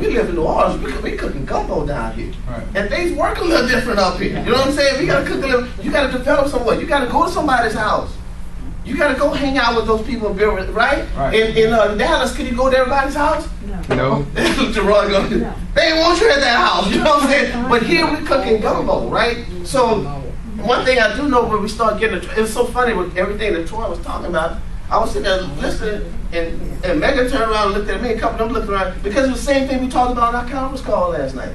we live in New Orleans, we cooking gumbo down here. Right. And things work a little different up here. You know what I'm saying? We gotta cook a little, you gotta develop somewhere. You gotta go to somebody's house. You gotta go hang out with those people, right? In Dallas, can you go to everybody's house? No. Gerard goes, they ain't want you at that house, you know what I'm saying? But here we cooking gumbo, right? So one thing I do know when we start getting, it was so funny with everything that Troy was talking about. I was sitting there listening, and Megan turned around and looked at me, a couple of them looked around, because it's the same thing we talked about on our conference call last night.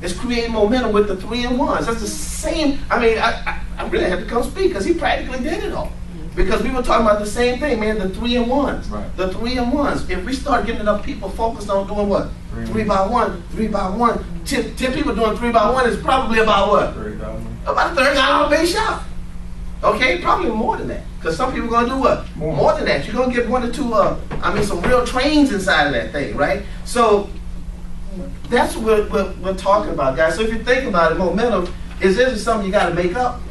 It's creating momentum with the 3-in-1s. That's the same. I mean, I really had to come speak because he practically did it all. Because we were talking about the same thing, man, the 3-in-1s. Right. The 3-in-1s. If we start getting enough people focused on doing what? 3x1, 3x1. 10 people doing 3x1 is probably about what? About a $30 base shop. Okay, probably more than that. Because some people are going to do what? More than that. You're going to get 1 or 2, some real trains inside of that thing, right? So that's what we're talking about, guys. So if you think about it, momentum isn't something you got to make up.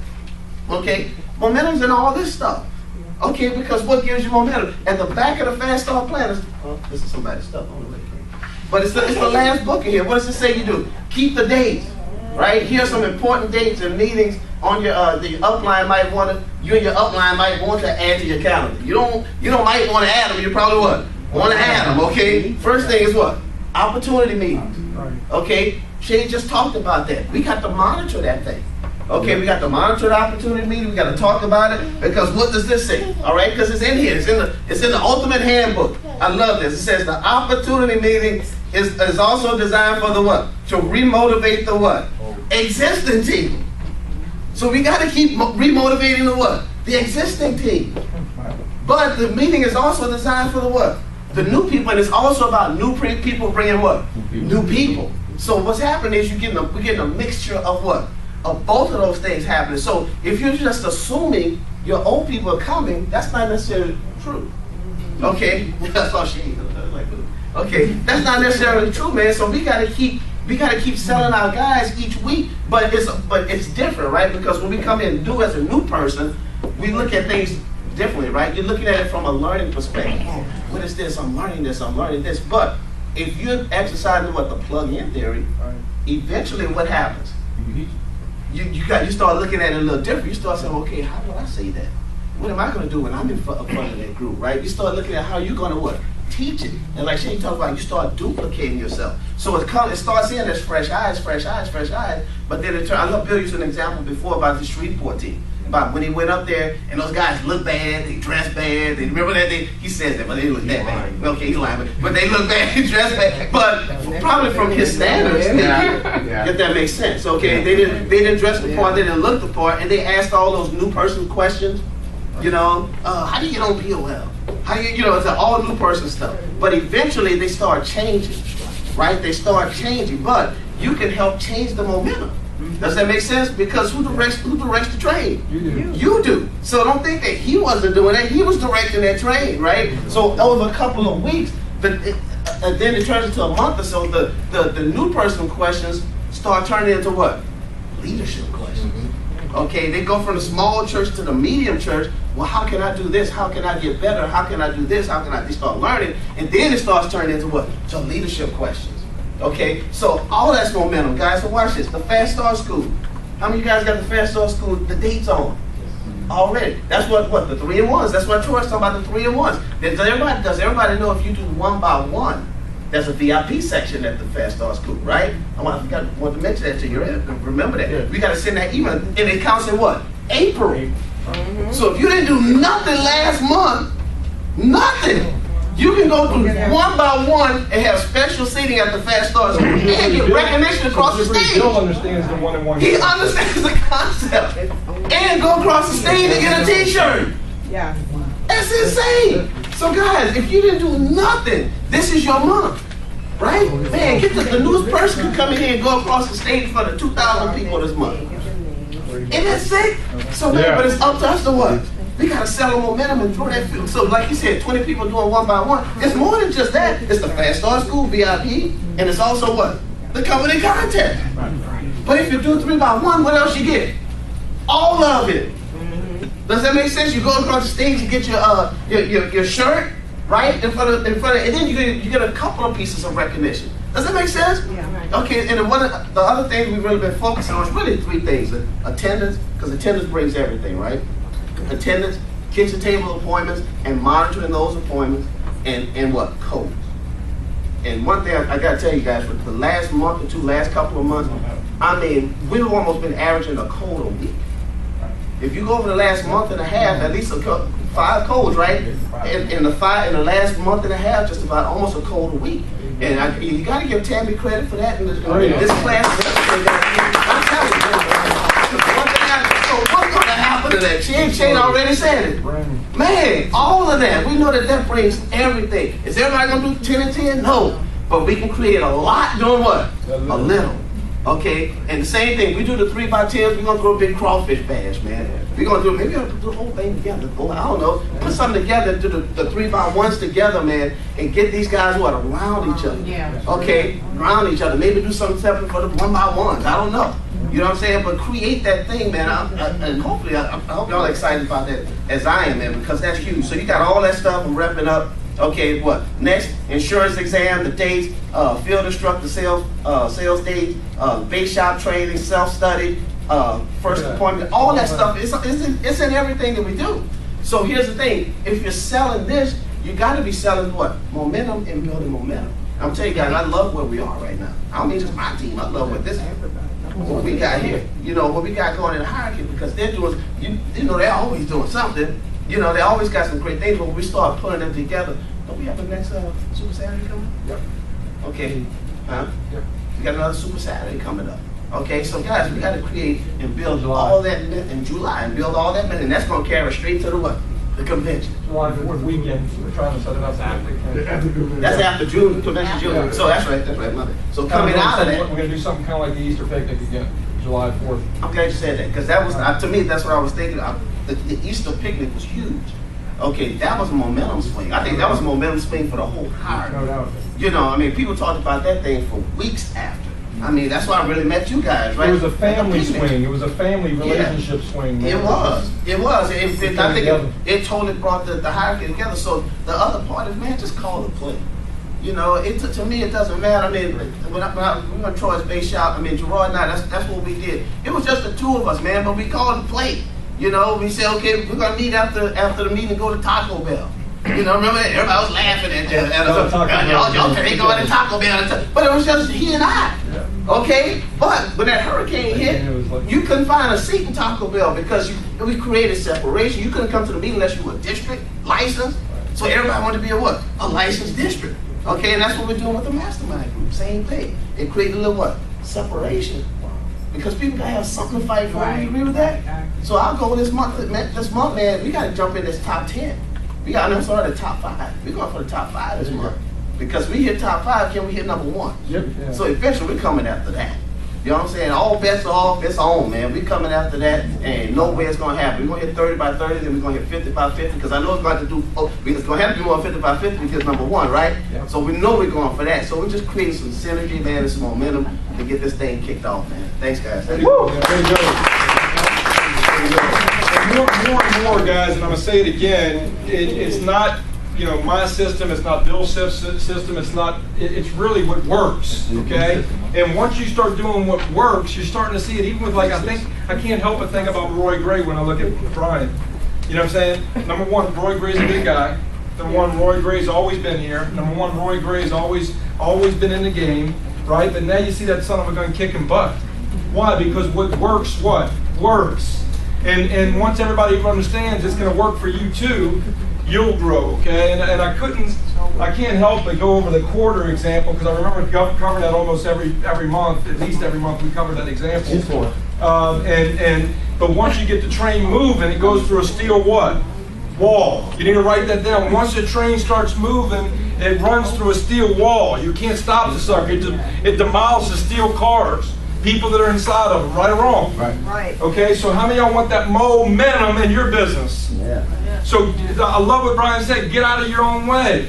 Okay? Momentum's in all this stuff. Okay, because what gives you momentum? At the back of the Fast Start Plan, this is somebody's stuff. I don't know what it is. But it's the last book in here. What does it say you do? Keep the dates, right? Here's some important dates and meetings on your the upline might want to. You and your upline might want to add to your calendar. You don't might want to add them. You probably what? Want to add them. Okay. First thing is what? Opportunity meetings. Okay. Shay just talked about that. We got to monitor that thing. Okay, we got to monitor the opportunity meeting. We got to talk about it because what does this say? All right, because it's in here. It's in the ultimate handbook. I love this. It says the opportunity meeting is also designed for the what? To remotivate the what? Existing team. So we got to keep remotivating the what? The existing team. But the meeting is also designed for the what? The new people, and it's also about new people bringing what? New people. So what's happening is we're getting a mixture of what? Of both of those things happening. So if you're just assuming your old people are coming, that's not necessarily true. Okay, that's all she is. Okay, that's not necessarily true, man. So we gotta keep selling our guys each week, but it's different, right? Because when we come in and do as a new person, we look at things differently, right? You're looking at it from a learning perspective. What is this? I'm learning this. I'm learning this. But if you're exercising what the plug-in theory, eventually what happens? You start looking at it a little different. You start saying, okay, how do I say that? What am I going to do when I'm in front of that group, right? You start looking at how you're going to what? Teach it. And like Shane talked about, you start duplicating yourself. So it starts in as fresh eyes, but then it turns, I love Bill used an example before about the Shreveport team. About when he went up there and those guys look bad, they dress bad. They remember that he says that, but they look that bad. Okay, he's lying, but they look bad, they dress bad. But probably from his standards, if that makes sense. Okay, they didn't dress the part, they didn't look the part, and they asked all those new person questions. You know, how do you get on POL? How do you know, it's all new person stuff. But eventually they start changing, right? They start changing, but you can help change the momentum. Does that make sense? Because who directs the train? You do. You do. So don't think that he wasn't doing that. He was directing that train, right? So over a couple of weeks, then it turns into a month or so, the new person questions start turning into what? Leadership questions. Okay, they go from the small church to the medium church. Well, how can I do this? How can I get better? How can I do this? How can they start learning? And then it starts turning into what? To leadership questions. Okay, so all that's momentum, guys. So watch this. The Fast Start School. How many of you guys got the Fast Start School, the dates on? Already. That's what the 3-in-1s. That's what Troy's talking about, the 3-in-1s. Does everybody know if you do 1x1, there's a VIP section at the Fast Start School, right? I want to mention that to you. Remember that. Yeah. We got to send that email, and it counts in what? April. So if you didn't do nothing last month, nothing. You can go through 1x1 and have special seating at the Fast Start School and get recognition across the stage. Bill understands the 1-in-1. He understands the concept. And go across the stage and get a t-shirt. Yeah. That's insane. So guys, if you didn't do nothing, this is your month. Right? Man, get the newest person can come in here and go across the stage in front of 2,000 people this month. Isn't that sick? So man, but it's up to us to what? We gotta sell the momentum and throw that field. So like you said, 20 people doing 1x1. It's more than just that. It's the Fast Start School VIP, and it's also what? The company contest. But if you do 3x1, what else you get? All of it. Does that make sense? You go across the stage, you get your shirt, right? In front of, and then you get a couple of pieces of recognition. Does that make sense? Yeah. Okay, and then one of the other things we've really been focusing on is really 3 things. Attendance, because attendance brings everything, right? Attendance, kitchen table appointments, and monitoring those appointments, and what? Codes. And one thing I gotta tell you guys, for the last month or two, last couple of months, I mean, we've almost been averaging a code a week. If you go over the last month and a half, at least 5 codes, right? In the last month and a half, just about almost a code a week. And you got to give Tammy credit for that. And this class, I'm telling you. So what's going to happen to that? She ain't already said it. Man, all of that. We know that brings everything. Is everybody going to do 10 and 10? No. But we can create a lot doing what? A little. Okay? And the same thing, we do the 3x10s, we're going to throw a big crawfish bash, man. We're going to do, maybe we'll do the whole thing together. I don't know. Put something together, do the 3x1s together, man, and get these guys what, around each other. Yeah. Okay? Around each other. Maybe do something separate for the 1x1s. I don't know. You know what I'm saying? But create that thing, man. And hopefully, I hope y'all are excited about that as I am, man, because that's huge. So you got all that stuff and wrapping up. Okay, what? Next, insurance exam, the dates, field instructor sales dates, base shop training, self-study, first appointment, all that stuff. It's in everything that we do. So here's the thing. If you're selling this, you got to be selling what? Momentum and building momentum. I'm telling you guys, I love where we are right now. I don't mean just my team. I love what we got here. You know, what we got going in the hierarchy, because they're doing, you know, they're always doing something. You know, they always got some great things, but when we start putting them together, don't we have the next Super Saturday coming? Yep. Okay. Huh? Yep. We got another Super Saturday coming up. Okay, so guys, we got to create and build all that in July and build all that, and that's going to carry us straight to the what? The convention. July 4th weekend. We're trying to set it up after. That's after June, convention June. Yeah. So that's right, Monday. So coming out of that, we're going to do something kind of like the Easter picnic again, July 4th. I'm glad you said that, because that was, to me, that's what I was thinking. The Easter picnic was huge. Okay, that was a momentum swing. I think that was a momentum swing for the whole hire. No doubt. You know, I mean, people talked about that thing for weeks after. I mean, that's why I really met you guys, right? It was a family swing. It was a family relationship swing. It was. I think it totally brought the hierarchy together. So the other part is, man, just call the play. You know, to me, it doesn't matter. I mean, when we went to Troy's base shop, I mean, Gerard and I, that's what we did. It was just the 2 of us, man, but we called the play. You know, we said, okay, we're going to meet after the meeting and go to Taco Bell. You know, remember that? Everybody was laughing at us. Y'all can't go to Taco Bell. But it was just he and I. Yeah. Okay? But when that hurricane hit, you couldn't find a seat in Taco Bell because we created separation. You couldn't come to the meeting unless you were district licensed. So everybody wanted to be a licensed district. Okay? And that's what we're doing with the mastermind group. Same thing. It created a little what? Separation. Because people gotta have something to fight for. You agree with that? So I'll go this month, man, we gotta jump in this top 10. The top 5. We're going for the top 5 this month. Because we hit top 5, can we hit number 1? Yep. Yeah. So eventually we're coming after that. You know what I'm saying? All bets are off, it's on, man. We're coming after that, and no way it's gonna happen. We're gonna hit 30 by 30, then we're gonna hit 50 by 50, because I know it's going to do, it's gonna have to be more 50 by 50 because number 1, right? Yep. So we know we're going for that. So we're just creating some synergy, man, and some momentum to get this thing kicked off, man. Thanks, guys. Thank you. More and more, guys, and I'm gonna say it again. It's not, you know, my system. It's not Bill's system. It's really what works. Okay. And once you start doing what works, you're starting to see it. Even with I can't help but think about Roy Gray when I look at Brian. You know what I'm saying? Number 1, Roy Gray's a good guy. Number 1, Roy Gray's always been here. Number 1, Roy Gray's always been in the game, right? But now you see that son of a gun kicking butt. Why? Because what works works. And once everybody understands it's going to work for you too, you'll grow, okay? And I can't help but go over the quarter example, because I remember covering that almost every month, at least every month we covered that example. But once you get the train moving, it goes through a steel what? Wall. You need to write that down. Once the train starts moving, it runs through a steel wall. You can't stop the sucker. It demolishes steel cars. People that are inside of them, right or wrong? Right. Okay, so how many of y'all want that momentum in your business? Yeah. So I love what Brian said, get out of your own way.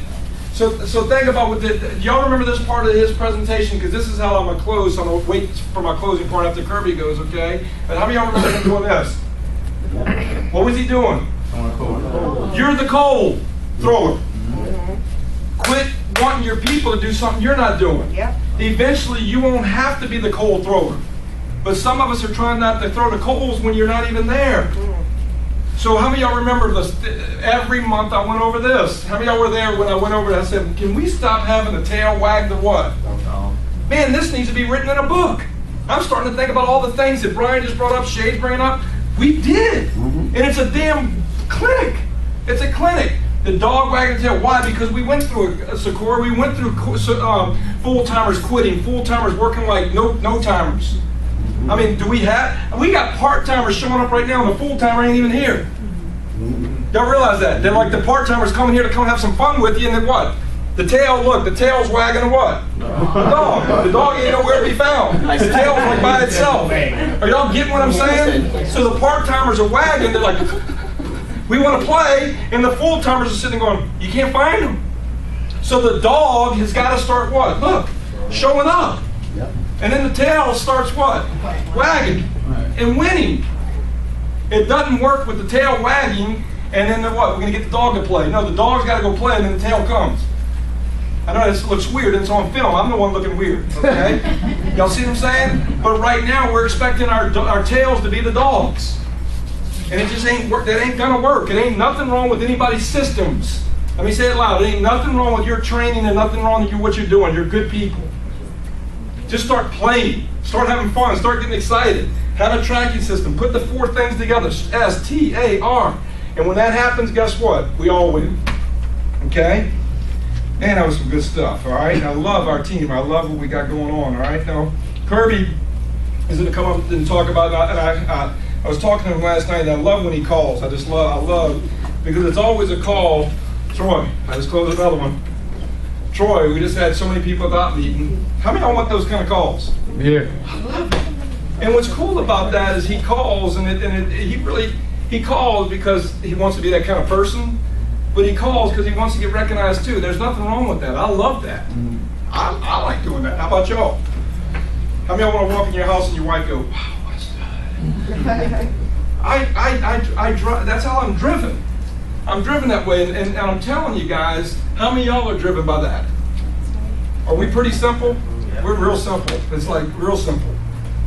So think about y'all remember this part of his presentation, because this is how I'm gonna close. So I'm gonna wait for my closing part after Kirby goes, okay? But how many of y'all remember him doing this? What was he doing? You're the coal thrower. Quit wanting your people to do something you're not doing. Yep. eventually you won't have to be the coal thrower. But some of us are trying not to throw the coals when you're not even there. So how many of y'all remember this? Every month I went over this. How many of y'all were there when I went over it? I said, can we stop having the tail wag the what? Man, this needs to be written in a book. I'm starting to think about all the things that Brian just brought up, Shade's bringing up. We did. And it's a damn clinic. It's a clinic. The dog wagging the tail. Why? Because we went through a Socorro. We went through full-timers quitting, full-timers working like no-timers. I mean, we got part-timers showing up right now and the full-timer ain't even here. Y'all realize that? They're like the part-timers coming here to come have some fun with you, and then what? The tail, look, the tail's wagging the what? The dog. The dog ain't nowhere to be found. The tail's like by itself. Are y'all getting what I'm saying? So the part-timers are wagging, they're like, we want to play, and the full-timers are sitting going, you can't find them. So the dog has got to start what? Look, showing up. And then the tail starts what? Wagging and winning. It doesn't work with the tail wagging and then what? We're going to get the dog to play. No, the dog's got to go play and then the tail comes. I know this looks weird and it's on film. I'm the one looking weird. Okay? Y'all see what I'm saying? But right now we're expecting our tails to be the dogs. And it just ain't work. That ain't going to work. It ain't nothing wrong with anybody's systems. Let me say it loud. It ain't nothing wrong with your training and nothing wrong with what you're doing. You're good people. Just start playing, start having fun, start getting excited. Have a tracking system, put the 4 things together, S-T-A-R. And when that happens, guess what? We all win, okay? Man, that was some good stuff, all right? I love our team, I love what we got going on, all right? Now, Kirby is gonna come up and talk about it, and I was talking to him last night, and I love when he calls. I love, because it's always a call. Troy, I just closed another one. Troy, we just had so many people without meeting. How many of y'all want those kind of calls? Yeah. I love it. And what's cool about that is he calls, he calls because he wants to be that kind of person, but he calls because he wants to get recognized too. There's nothing wrong with that. I love that. I like doing that. How about y'all? How many of y'all want to walk in your house and your wife go, wow, what's that? I drive. That's how I'm driven. I'm driven that way, and I'm telling you guys, how many of y'all are driven by that? Are we pretty simple? Yeah. We're real simple. It's like real simple,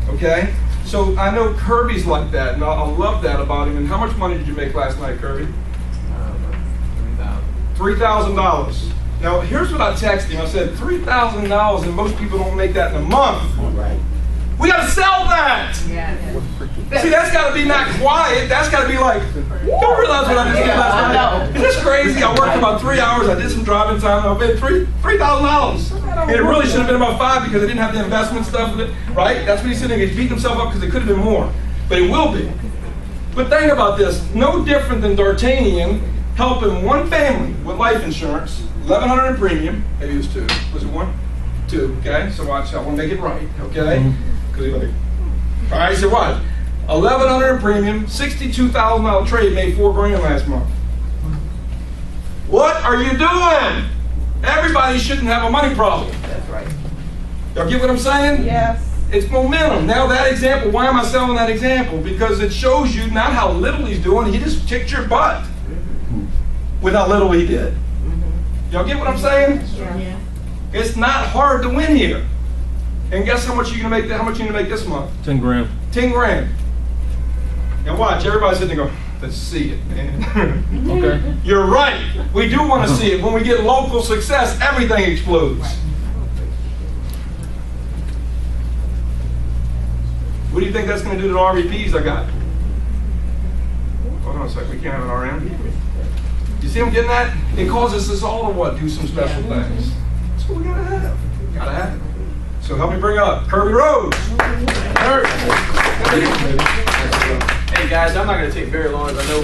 okay? So I know Kirby's like that, and I love that about him. And how much money did you make last night, Kirby? $3,000. Now, here's what I texted him. I said, $3,000, and most people don't make that in a month. Right. We got to sell that. Yeah. See, that's got to be not quiet. That's got to be like, don't realize what I just did last night. Is this crazy? I worked about 3 hours. I did some driving time. I paid $3,000. And it really should have been about 5 because I didn't have the investment stuff with it, right? That's what he's sitting there. He's beating himself up because it could have been more. But it will be. But think about this. No different than D'Artagnan helping one family with life insurance, $1,100 in premium. Maybe it was 2. Was it 1? 2, okay? So watch, I want to make it right, okay? Because he's like, all right, so what? $1,100 in premium, $62,000 trade, made $4 grand last month. What are you doing? Everybody shouldn't have a money problem. That's right. Y'all get what I'm saying? Yes. It's momentum. Now that example, why am I selling that example? Because it shows you not how little he's doing, he just kicked your butt with how little he did. Y'all get what I'm saying? Yeah. It's not hard to win here. And guess how much you're gonna make? How much you gonna make this month? 10 grand. 10 grand. Now watch, everybody's sitting there going, let's see it, man. Okay. You're right. We do want to see it. When we get local success, everything explodes. What do you think that's going to do to the RVPs I got? Hold on a second, we can't have an RM. You see them getting that? It causes us all to what? Do some special things. That's what we gotta have. Gotta have it. So help me bring up Kirby Rhodes. Hey guys, I'm not going to take very long. I know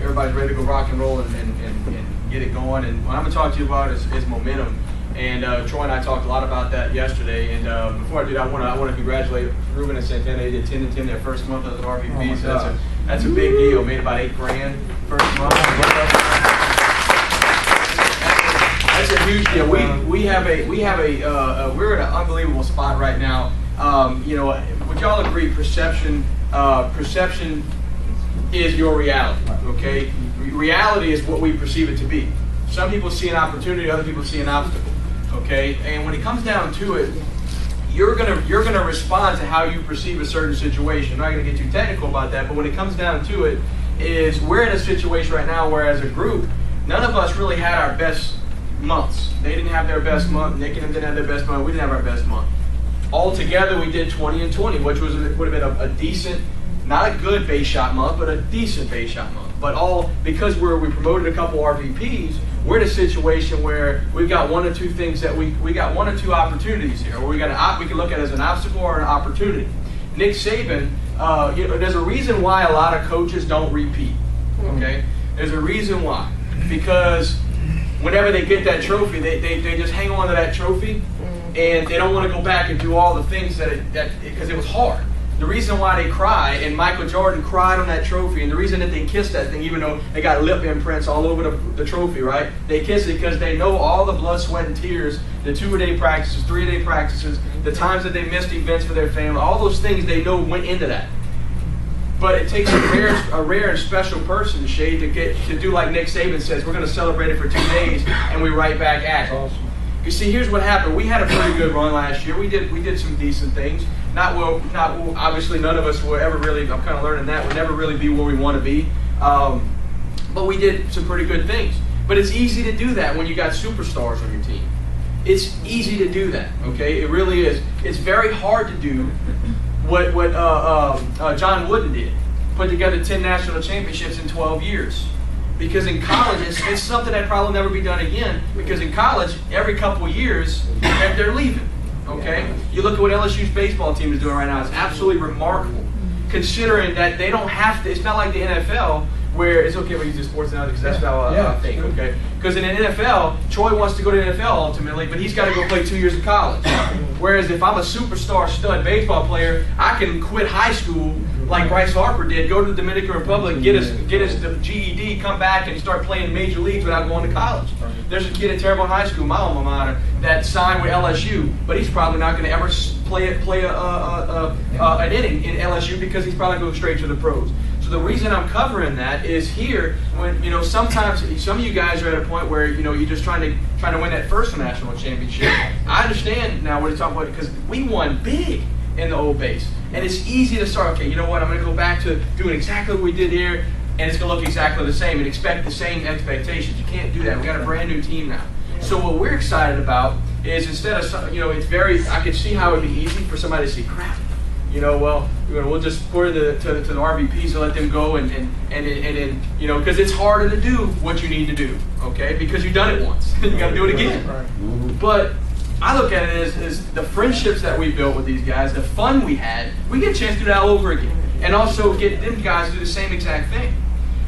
everybody's ready to go rock and roll and get it going. And what I'm going to talk to you about is momentum. And Troy and I talked a lot about that yesterday. And before I do that, I want to congratulate Ruben and Santana. They did 10-10 their first month of the RVP. So that's a big deal. Made about $8 grand first month. That's a huge deal. We're at an unbelievable spot right now. Would y'all agree? Perception is your reality. Okay, reality is what we perceive it to be. Some people see an opportunity, other people see an obstacle. okay? And when it comes down to it, you're gonna respond to how you perceive a certain situation. I'm not gonna get too technical about that, but when it comes down to it, is we're in a situation right now where as a group, none of us really had our best months. They didn't have their best month. Nick and them didn't have their best month. We didn't have our best month. All together, we did 20 and 20, which would have been a decent, not a good base shot month, but a decent base shot month. But all because we promoted a couple RVPs, we're in a situation where we've got one or two things that we got one or two opportunities here, or we can look at it as an obstacle or an opportunity. Nick Saban, there's a reason why a lot of coaches don't repeat. Okay, there's a reason why, because whenever they get that trophy, they just hang on to that trophy, and they don't want to go back and do all the things because it was hard. The reason why they cry, and Michael Jordan cried on that trophy, and the reason that they kissed that thing, even though they got lip imprints all over the trophy, right? They kiss it because they know all the blood, sweat, and tears, the 2-a-day practices, 3-a-day practices, the times that they missed events for their family, all those things they know went into that. But it takes a rare and special person, Shay, to do like Nick Saban says, we're going to celebrate it for 2 days, and we right back at it. Awesome. You see, here's what happened. We had a pretty good run last year. We did some decent things. Not well. Obviously, none of us will ever really. I'm kind of learning that we'll never really be where we want to be. But we did some pretty good things. But it's easy to do that when you got superstars on your team. It's easy to do that. Okay, it really is. It's very hard to do what John Wooden did. Put together 10 national championships in 12 years. Because in college, it's something that probably will never be done again. Because in college, every couple of years, they're leaving. Okay? You look at what LSU's baseball team is doing right now. It's absolutely remarkable. Considering that they don't have to, it's not like the NFL where it's okay when you do sports analogy because that's how I think, okay? Because in the NFL, Troy wants to go to the NFL ultimately, but he's got to go play 2 years of college. Whereas if I'm a superstar stud baseball player, I can quit high school like Bryce Harper did, go to the Dominican Republic, get his GED, come back and start playing major leagues without going to college. There's a kid at Terrebonne High School, my alma mater, that signed with LSU, but he's probably not going to ever play an inning in LSU because he's probably going to go straight to the pros. So the reason I'm covering that is here, when sometimes some of you guys are at a point where you're just trying to win that first national championship. I understand now what he's talking about because we won big in the old base, and it's easy to start. Okay, you know what? I'm going to go back to doing exactly what we did here, and it's going to look exactly the same and expect the same expectations. You can't do that. We got a brand new team now. So what we're excited about is instead of it's very. I could see how it would be easy for somebody to say, crap. We'll just pour to the RVPs and let them go and because it's harder to do what you need to do, okay? Because you've done it once, you got to do it again. Right. But I look at it as the friendships that we built with these guys, the fun we had. We get a chance to do that all over again, and also get them guys to do the same exact thing.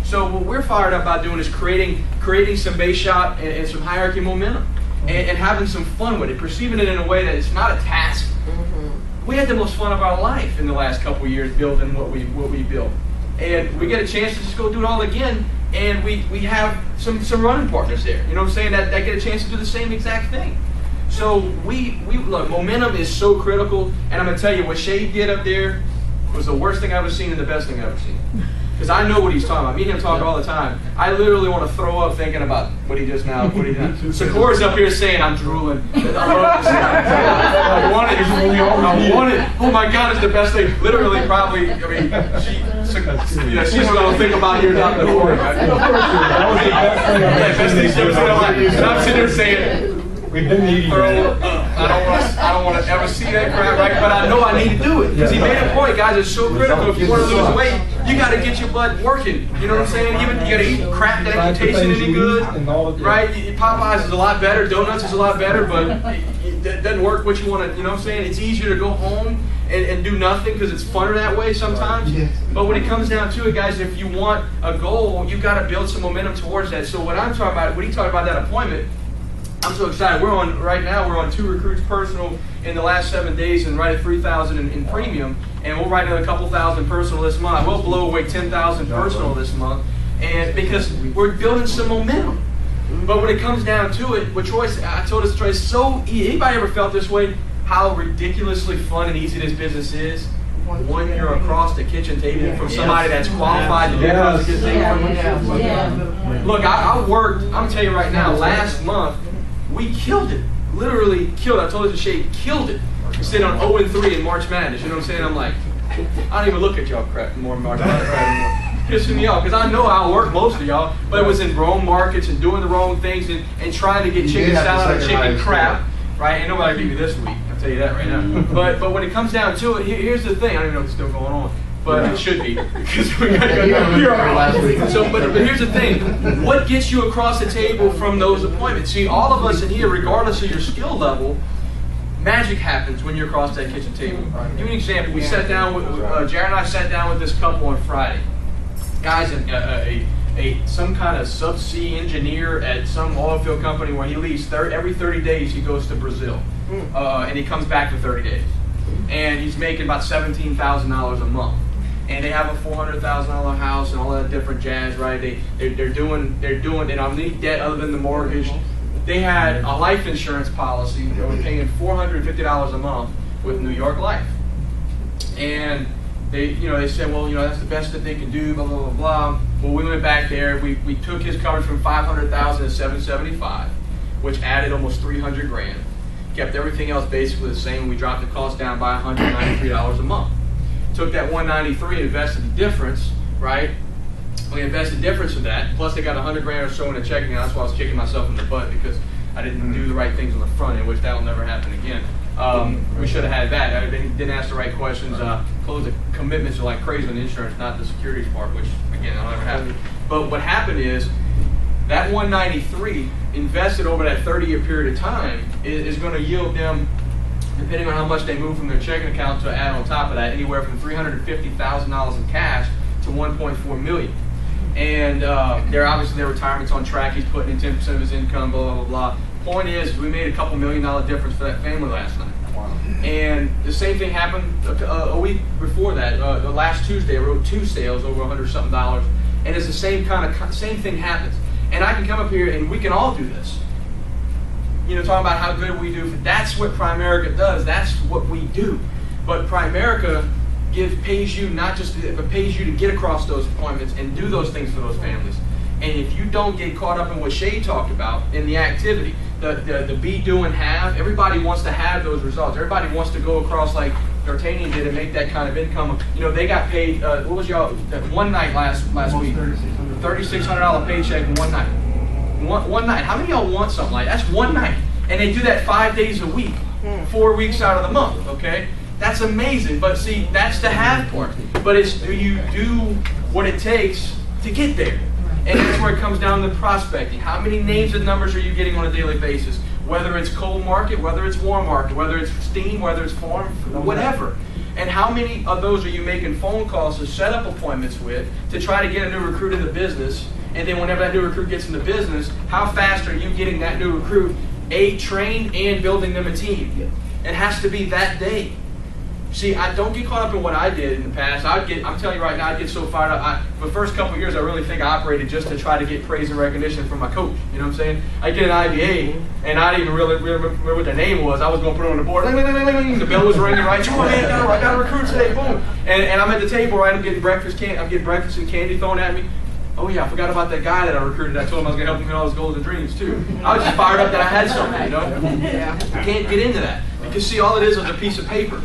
So what we're fired up about doing is creating some base shot and some hierarchy momentum, and having some fun with it, perceiving it in a way that it's not a task. We had the most fun of our life in the last couple of years building what we built. And we get a chance to just go do it all again, and we have some running partners there. You know what I'm saying? That get a chance to do the same exact thing. So we look, momentum is so critical, and I'm going to tell you, what Shade did up there was the worst thing I've ever seen and the best thing I've ever seen. Because I know what he's talking about. Me and him talk all the time. I literally want to throw up thinking about what he just now, what he done. Sakura's up here saying, I'm drooling. I want it. Oh my God, it's the best thing. Literally, probably, she's going to think about here down the road. That was the best thing she's ever said. I'm sitting there saying, we've been eating I don't want to ever see that crap, right? But I know I need to do it. Because he made a point, guys, it's so critical. If you want to lose weight, you got to get your butt working. You know what I'm saying? Even you got to eat crap that ain't tasting any good, right? Popeyes is a lot better, donuts is a lot better, but it doesn't work what you want to, you know what I'm saying? It's easier to go home and do nothing because it's funner that way sometimes. But when it comes down to it, guys, if you want a goal, you got to build some momentum towards that. So what I'm talking about, when he talked about that appointment, I'm so excited. Right now we're on 2 recruits personal in the last 7 days and right at 3,000 in premium, and we'll write another couple thousand personal this month. We'll blow away 10,000 personal this month, and because we're building some momentum. But when it comes down to it, what Troy, I told us, Troy, it's so easy. Anybody ever felt this way? How ridiculously fun and easy this business is? When you're across the kitchen table from somebody that's qualified to be across the kitchen table. Look, I worked. I'm gonna tell you right now. Last month, we killed it. literally killed it. I told her to shade, killed it. We're sitting on 0-3 in March Madness. You know what I'm saying? I'm like, I don't even look at y'all crap more March Madness anymore. Pissing me off because I know I work most of y'all, but it was in wrong markets and doing the wrong things and trying to get chicken salad and chicken crap, right? Ain't nobody beat me this week. I'll tell you that right now. But when it comes down to it, here's the thing. I don't even know what's still going on. But it should be, because we got to go here last week. So, but here's the thing. What gets you across the table from those appointments? See, all of us in here, regardless of your skill level, magic happens when you're across that kitchen table. Give me an example. We sat down with, Jared and I sat down with this couple on Friday. Guy's some kind of subsea engineer at some oil field company where he leaves every 30 days he goes to Brazil. And he comes back for 30 days. And he's making about $17,000 a month. And they have a $400,000 house and all that different jazz, right? They're doing and on any debt other than the mortgage. They had a life insurance policy. They were paying $450 a month with New York Life. And they said, well, that's the best that they can do, blah, blah, blah, blah. Well, we went back there. We took his coverage from $500,000 to $775, which added almost $300,000. Kept everything else basically the same. We dropped the cost down by $193 a month. Took that $193, invested the difference, right? We invested the difference of that. Plus, they got $100,000 or so in a checking account. That's why I was kicking myself in the butt because I didn't do the right things on the front end, which that will never happen again. We should have had that. They didn't ask the right questions. Close the commitments are like crazy on the insurance, not the securities part, which again, that'll never happen. But what happened is that 193 invested over that 30-year period of time is going to yield them, depending on how much they move from their checking account to add on top of that, anywhere from $350,000 in cash to $1.4 million. And they're obviously their retirement's on track. He's putting in 10% of his income, blah, blah, blah. Point is, we made a couple $1 million difference for that family last night. Wow. And the same thing happened a week before that. The last Tuesday, I wrote 2 sales over $100-something, and it's the same thing happens. And I can come up here and we can all do this. Talking about how good we do. That's what Primerica does. That's what we do. But Primerica pays you not just, but pays you to get across those appointments and do those things for those families. And if you don't get caught up in what Shay talked about in the activity, the be, do, and have, everybody wants to have those results. Everybody wants to go across like D'Artagnan did and make that kind of income. They got paid, what was y'all, one night last week? $3,600 paycheck in one night. One night. How many of y'all want something like that? That's one night. And they do that 5 days a week, 4 weeks out of the month, okay? That's amazing. But see, that's the have part. But it's, do you do what it takes to get there? And that's where it comes down to prospecting. How many names and numbers are you getting on a daily basis? Whether it's cold market, whether it's warm market, whether it's steam, whether it's farm, whatever. And how many of those are you making phone calls to set up appointments with to try to get a new recruit in the business? And then whenever that new recruit gets in the business, how fast are you getting that new recruit trained and building them a team? It has to be that day. See, I don't get caught up in what I did in the past. I'm telling you right now, I'd get so fired up. For the first couple of years, I really think I operated just to try to get praise and recognition from my coach. You know what I'm saying? I get an IBA, and I didn't even really remember what the name was. I was going to put it on the board. The bell was ringing, right? Come on, man, I got a recruit today, boom. And I'm at the table, right? I'm getting breakfast and candy thrown at me. Oh yeah, I forgot about that guy that I recruited. I told him I was going to help him get all his goals and dreams too. I was just fired up that I had something, you know? Yeah. I can't get into that. Because see, all it is a piece of paper.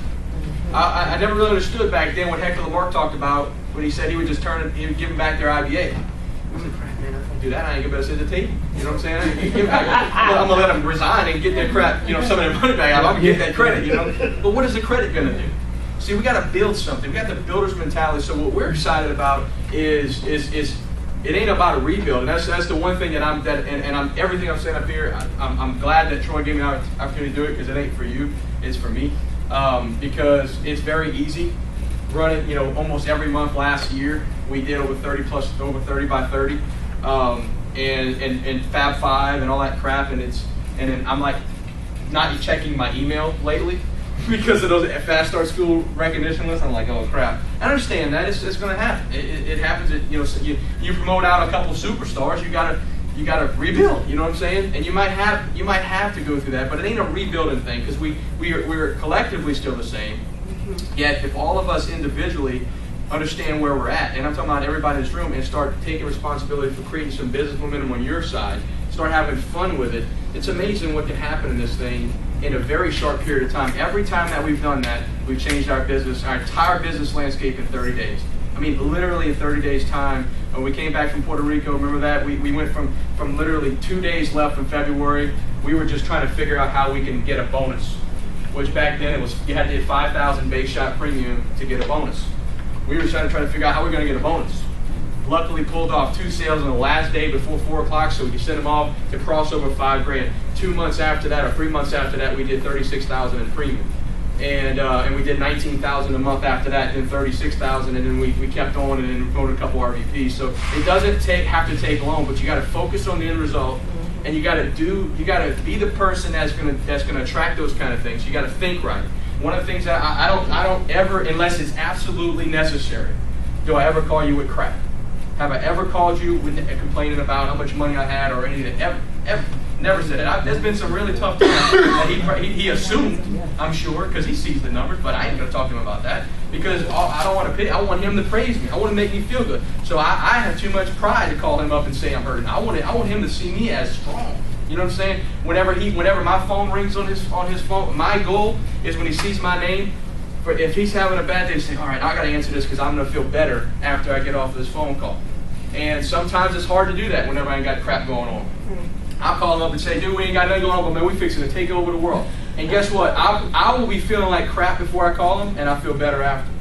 I never really understood back then what Hector Lamarck talked about when he said he would just he would give them back their IBA. I was like, crap, man, I don't do that. I ain't gonna sit at the table. You know what I'm saying? I'm gonna let them resign and get their crap, some of their money back. I'm gonna get that credit, But what is the credit gonna do? See, we gotta build something. We got the builder's mentality. So what we're excited about is it ain't about a rebuild, and that's the one thing that I'm everything I'm saying up here. I'm glad that Troy gave me the opportunity to do it because it ain't for you, it's for me. Because it's very easy. Running, almost every month last year we did over 30 by 30, and Fab 5 and all that crap, and then I'm like not checking my email lately because of those Fast Start School recognition lists. I'm like, oh crap. I understand that it's going to happen. It happens. You promote out a couple superstars. You gotta rebuild. You know what I'm saying? And you might have to go through that, but it ain't a rebuilding thing because we're collectively still the same. Yet if all of us individually understand where we're at, and I'm talking about everybody in this room, and start taking responsibility for creating some business momentum on your side, start having fun with it, It's amazing what can happen in this thing in a very short period of time. Every time that we've done that, we've changed our entire business landscape in 30 days. I mean, literally in 30 days' time. When we came back from Puerto Rico, remember that? We went from literally 2 days left in February. We were just trying to figure out how we can get a bonus, which back then it was, you had to hit 5,000 base shot premium to get a bonus. We were trying to figure out how we were going to get a bonus. Luckily pulled off 2 sales on the last day before 4 o'clock, so we could send them off to cross over $5,000. 2 months after that, or 3 months after that, we did 36,000 in premium. And we did 19,000 a month after that, then 36,000, and then we kept on and then wrote a couple RVPs. So it doesn't have to take long, but you got to focus on the end result, and you got to be the person that's gonna attract those kind of things. You got to think right. One of the things that I don't ever, unless it's absolutely necessary, do I ever call you with crap. Have I ever called you with complaining about how much money I had or anything? Ever. Never said it. There's been some really tough times that he assumed, I'm sure, because he sees the numbers, but I ain't going to talk to him about that because I don't want to pity. I want him to praise me. I want to make me feel good. So I have too much pride to call him up and say I'm hurting. I want him to see me as strong. You know what I'm saying? Whenever my phone rings on his phone, my goal is when he sees my name, if he's having a bad day, to say, all right, I got to answer this because I'm going to feel better after I get off this phone call. And sometimes it's hard to do that whenever I ain't got crap going on. I'll call him up and say, dude, we ain't got nothing going on, but man, we fixing to take over the world. And guess what? I will be feeling like crap before I call him, and I feel better after.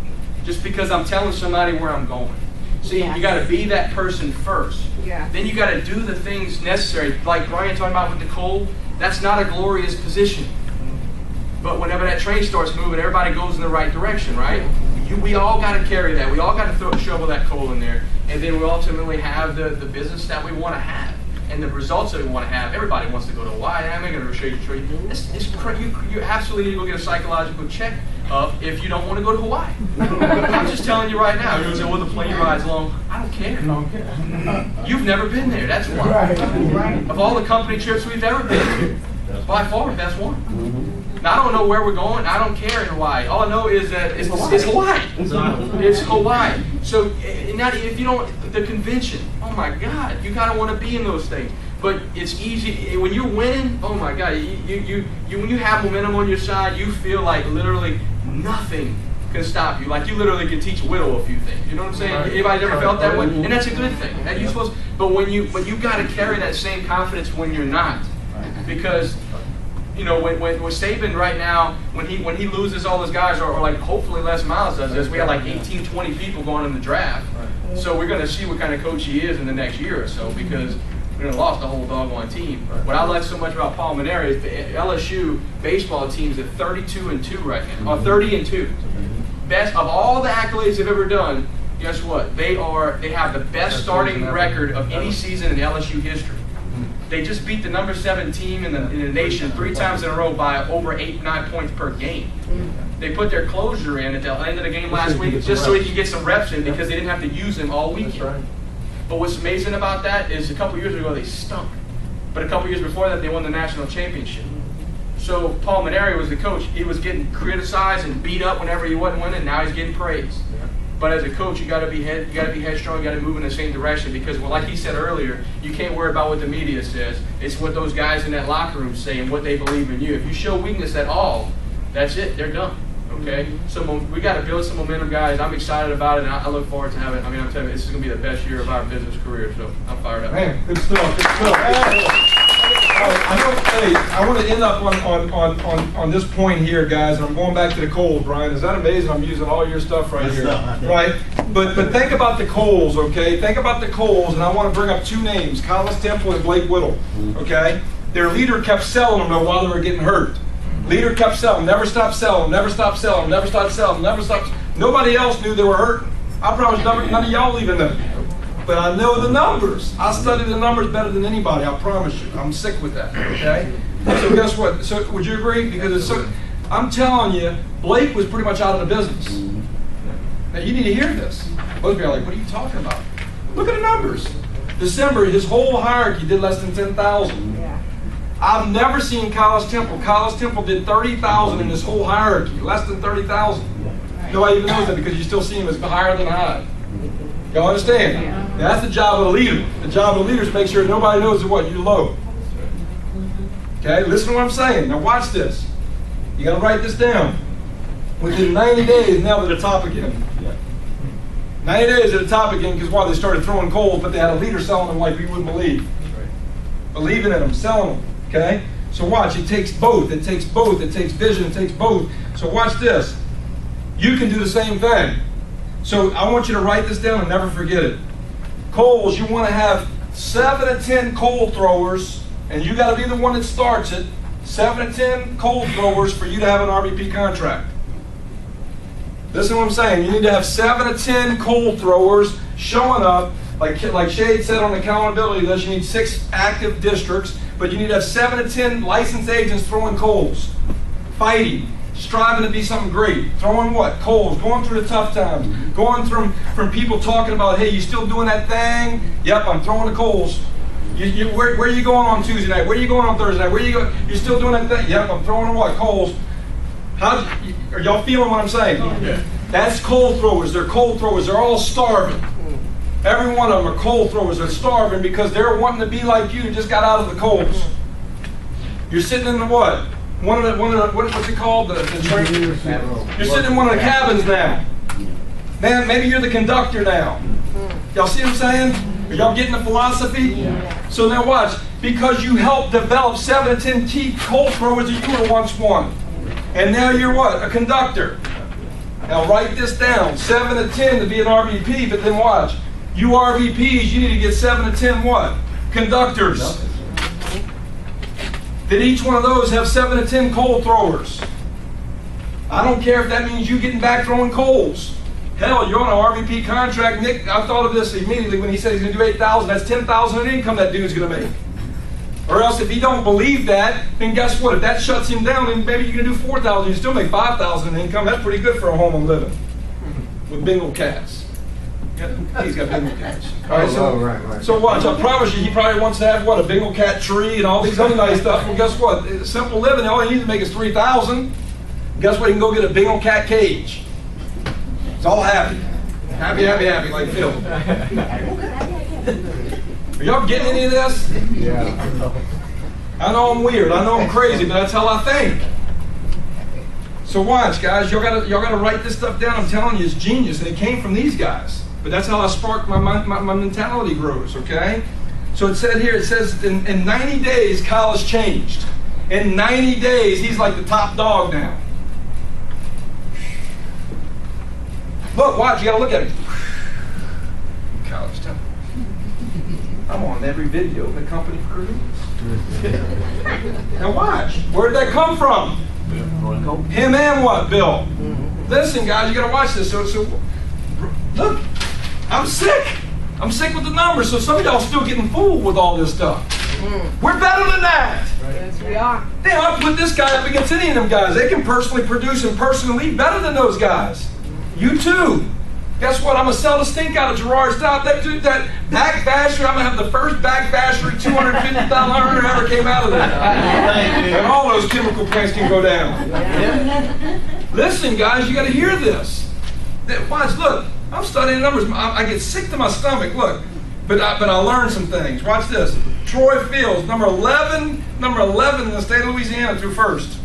Just because I'm telling somebody where I'm going. See, you got to be that person first. Yeah. Then you got to do the things necessary. Like Brian talking about with the coal, that's not a glorious position. But whenever that train starts moving, everybody goes in the right direction, right? We all got to carry that. We all got to shovel that coal in there. And then we ultimately have the business that we want to have. And the results that we want to have. Everybody wants to go to Hawaii. I'm going to show you. You absolutely need to go get a psychological check if you don't want to go to Hawaii. I'm just telling you right now. You're going to say, well, the plane ride's long. I don't care. You've never been there. That's one. Right. Of all the company trips we've ever been to, by far, that's one. Now, I don't know where we're going. I don't care in Hawaii. All I know is that it's Hawaii. It's Hawaii. So, not if you don't, the convention. Oh my God, you gotta want to be in those things. But it's easy when you're winning. Oh my God, when you have momentum on your side, you feel like literally nothing can stop you. Like you literally can teach a widow a few things. You know what I'm saying? Anybody ever felt that way? And that's a good thing. That you're supposed. But when you gotta carry that same confidence when you're not, because. You know, when Saban right now, when he loses all his guys, or like hopefully Les Miles does this, we have like 18, 20 people going in the draft. Right. So we're going to see what kind of coach he is in the next year or so because we're going to lost the whole doggone team. Right. What I like so much about Paul Maneri is the LSU baseball team's at 32-2 right now, or 30-2. Best of all the accolades they've ever done. Guess what? They have the best starting record of any season in LSU history. They just beat the number 7 team in the nation 3 times in a row by over 8-9 points per game. They put their closure in at the end of the game last week just so he could get some reps in because they didn't have to use him all weekend. But what's amazing about that is a couple years ago they stunk. But a couple years before that they won the national championship. So Paul Maneri was the coach. He was getting criticized and beat up whenever he wasn't winning. Now he's getting praised. But as a coach, you got to be headstrong. You got to move in the same direction because, well, like he said earlier, you can't worry about what the media says. It's what those guys in that locker room say and what they believe in you. If you show weakness at all, that's it. They're done. Okay. So we got to build some momentum, guys. I'm excited about it, and I look forward to having. I mean, I'm telling you, this is going to be the best year of our business career. So I'm fired up. Man, good stuff. Good stuff. I want to end up on this point here, guys, and I'm going back to the Coles, Brian. Is that amazing? I'm using all your stuff right here, right? But think about the Coles, okay? Think about the Coles, and I want to bring up 2 names, Collis Temple and Blake Whittle, okay? Their leader kept selling them, though, while they were getting hurt. Leader kept selling, never stopped selling, never stopped selling, never stopped selling, never stopped. Nobody else knew they were hurting. I promise none of y'all even know. But I know the numbers. I study the numbers better than anybody, I promise you. I'm sick with that, okay? So guess what? So would you agree? Because it's so, I'm telling you, Blake was pretty much out of the business. Now you need to hear this. Most people are like, what are you talking about? Look at the numbers. December, his whole hierarchy did less than 10,000. Yeah. I've never seen Collis Temple. Collis Temple did 30,000 in this whole hierarchy, less than 30,000. Nobody even knows that because you still see him as higher than high. Y'all understand? Yeah. That's the job of the leader. The job of the leader is to make sure nobody knows what you're low. Okay, listen to what I'm saying. Now watch this. You got to write this down. Within 90 days, now they're the top again. 90 days at the top again, because why? They started throwing coals, but they had a leader selling them like we wouldn't believe. Believing in them, selling them. Okay? So watch, it takes both. It takes both. It takes vision. It takes both. So watch this. You can do the same thing. So I want you to write this down and never forget it. Coals, you want to have 7 to 10 coal throwers, and you got to be the one that starts it. 7 to 10 coal throwers for you to have an RVP contract. Listen to what I'm saying. You need to have 7 to 10 coal throwers showing up. Like Shade said on the accountability list, you need 6 active districts, but you need to have 7 to 10 licensed agents throwing coals, fighting, striving to be something great. Throwing what? Coals, going through the tough times, going from people talking about, hey, you still doing that thing? Yep, I'm throwing the coals. Where are you going on Tuesday night? Where are you going on Thursday night? Where are you going? You're still doing that thing? Yep, I'm throwing what? Coals. Are y'all feeling what I'm saying? Yeah. That's coal throwers. They're coal throwers. They're all starving. Every one of them are coal throwers. They're starving because they're wanting to be like you who just got out of the coals. You're sitting in the what? What's it called? The train. You're sitting in one of the cabins now. Man, maybe you're the conductor now. Y'all see what I'm saying? Are y'all getting the philosophy? Yeah. So now watch. Because you helped develop 7 to 10 key coal throwers that you were once one. And now you're what? A conductor. Now write this down. 7 to 10 to be an RVP, but then watch. You RVPs, you need to get 7 to 10 what? Conductors. Did each one of those have 7 to 10 coal throwers? I don't care if that means you getting back throwing coals. Hell, you're on an RVP contract. Nick, I thought of this immediately when he said he's going to do 8,000. That's 10,000 in income that dude's going to make. Or else if he don't believe that, then guess what? If that shuts him down, then maybe you can do 4,000. You still make 5,000 in income. That's pretty good for a home and living with Bengal cats. He's got Bengal cats. All right, so watch. I promise you, he probably wants to have what, a Bengal cat tree and all these other nice stuff. Well, guess what? Simple living. All he needs to make is 3,000. Guess what? He can go get a Bengal cat cage. It's all happy. Happy, happy, happy, like Phil. Are y'all getting any of this? Yeah. I know I'm weird. I know I'm crazy, but that's how I think. So watch, guys. Y'all gotta write this stuff down. I'm telling you, it's genius, and it came from these guys. But that's how I sparked my mentality grows. Okay. So it said here. It says in 90 days, Kyle has changed. In 90 days, he's like the top dog now. Look, watch. You gotta look at him. College time. I'm on every video the company produces. Now watch. Where did that come from? Him and what, Bill? Listen, guys, you gotta watch this. So look, I'm sick. I'm sick with the numbers. So some of y'all still getting fooled with all this stuff. We're better than that. Yes, we are. Damn, I put this guy up against any of them guys. They can personally produce and personally lead better than those guys. You too. Guess what? I'm going to sell the stink out of Gerard Stout. That back basher, I'm going to have the first back basher at 250,000 that ever came out of there. And all those chemical plants can go down. Listen, guys, you got to hear this. Watch, look, I'm studying numbers. I get sick to my stomach, look. But I learned some things. Watch this. Troy Fields, number 11 in the state of Louisiana through first.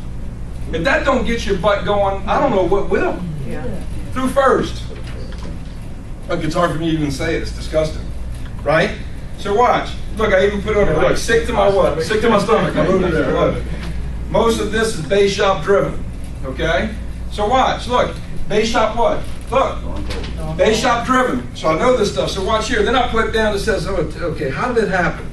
If that don't get your butt going, I don't know what will. Yeah. Through first. It's hard for me to even say it. It's disgusting, right? So watch. Look, I even put it on there. Look, sick to my what? Sick to my stomach. I wrote it there. Look. Most of this is base shop driven. Okay. So watch. Look, base shop what? Look, base shop driven. So I know this stuff. So watch here. Then I put down that says, oh, okay, how did it happen?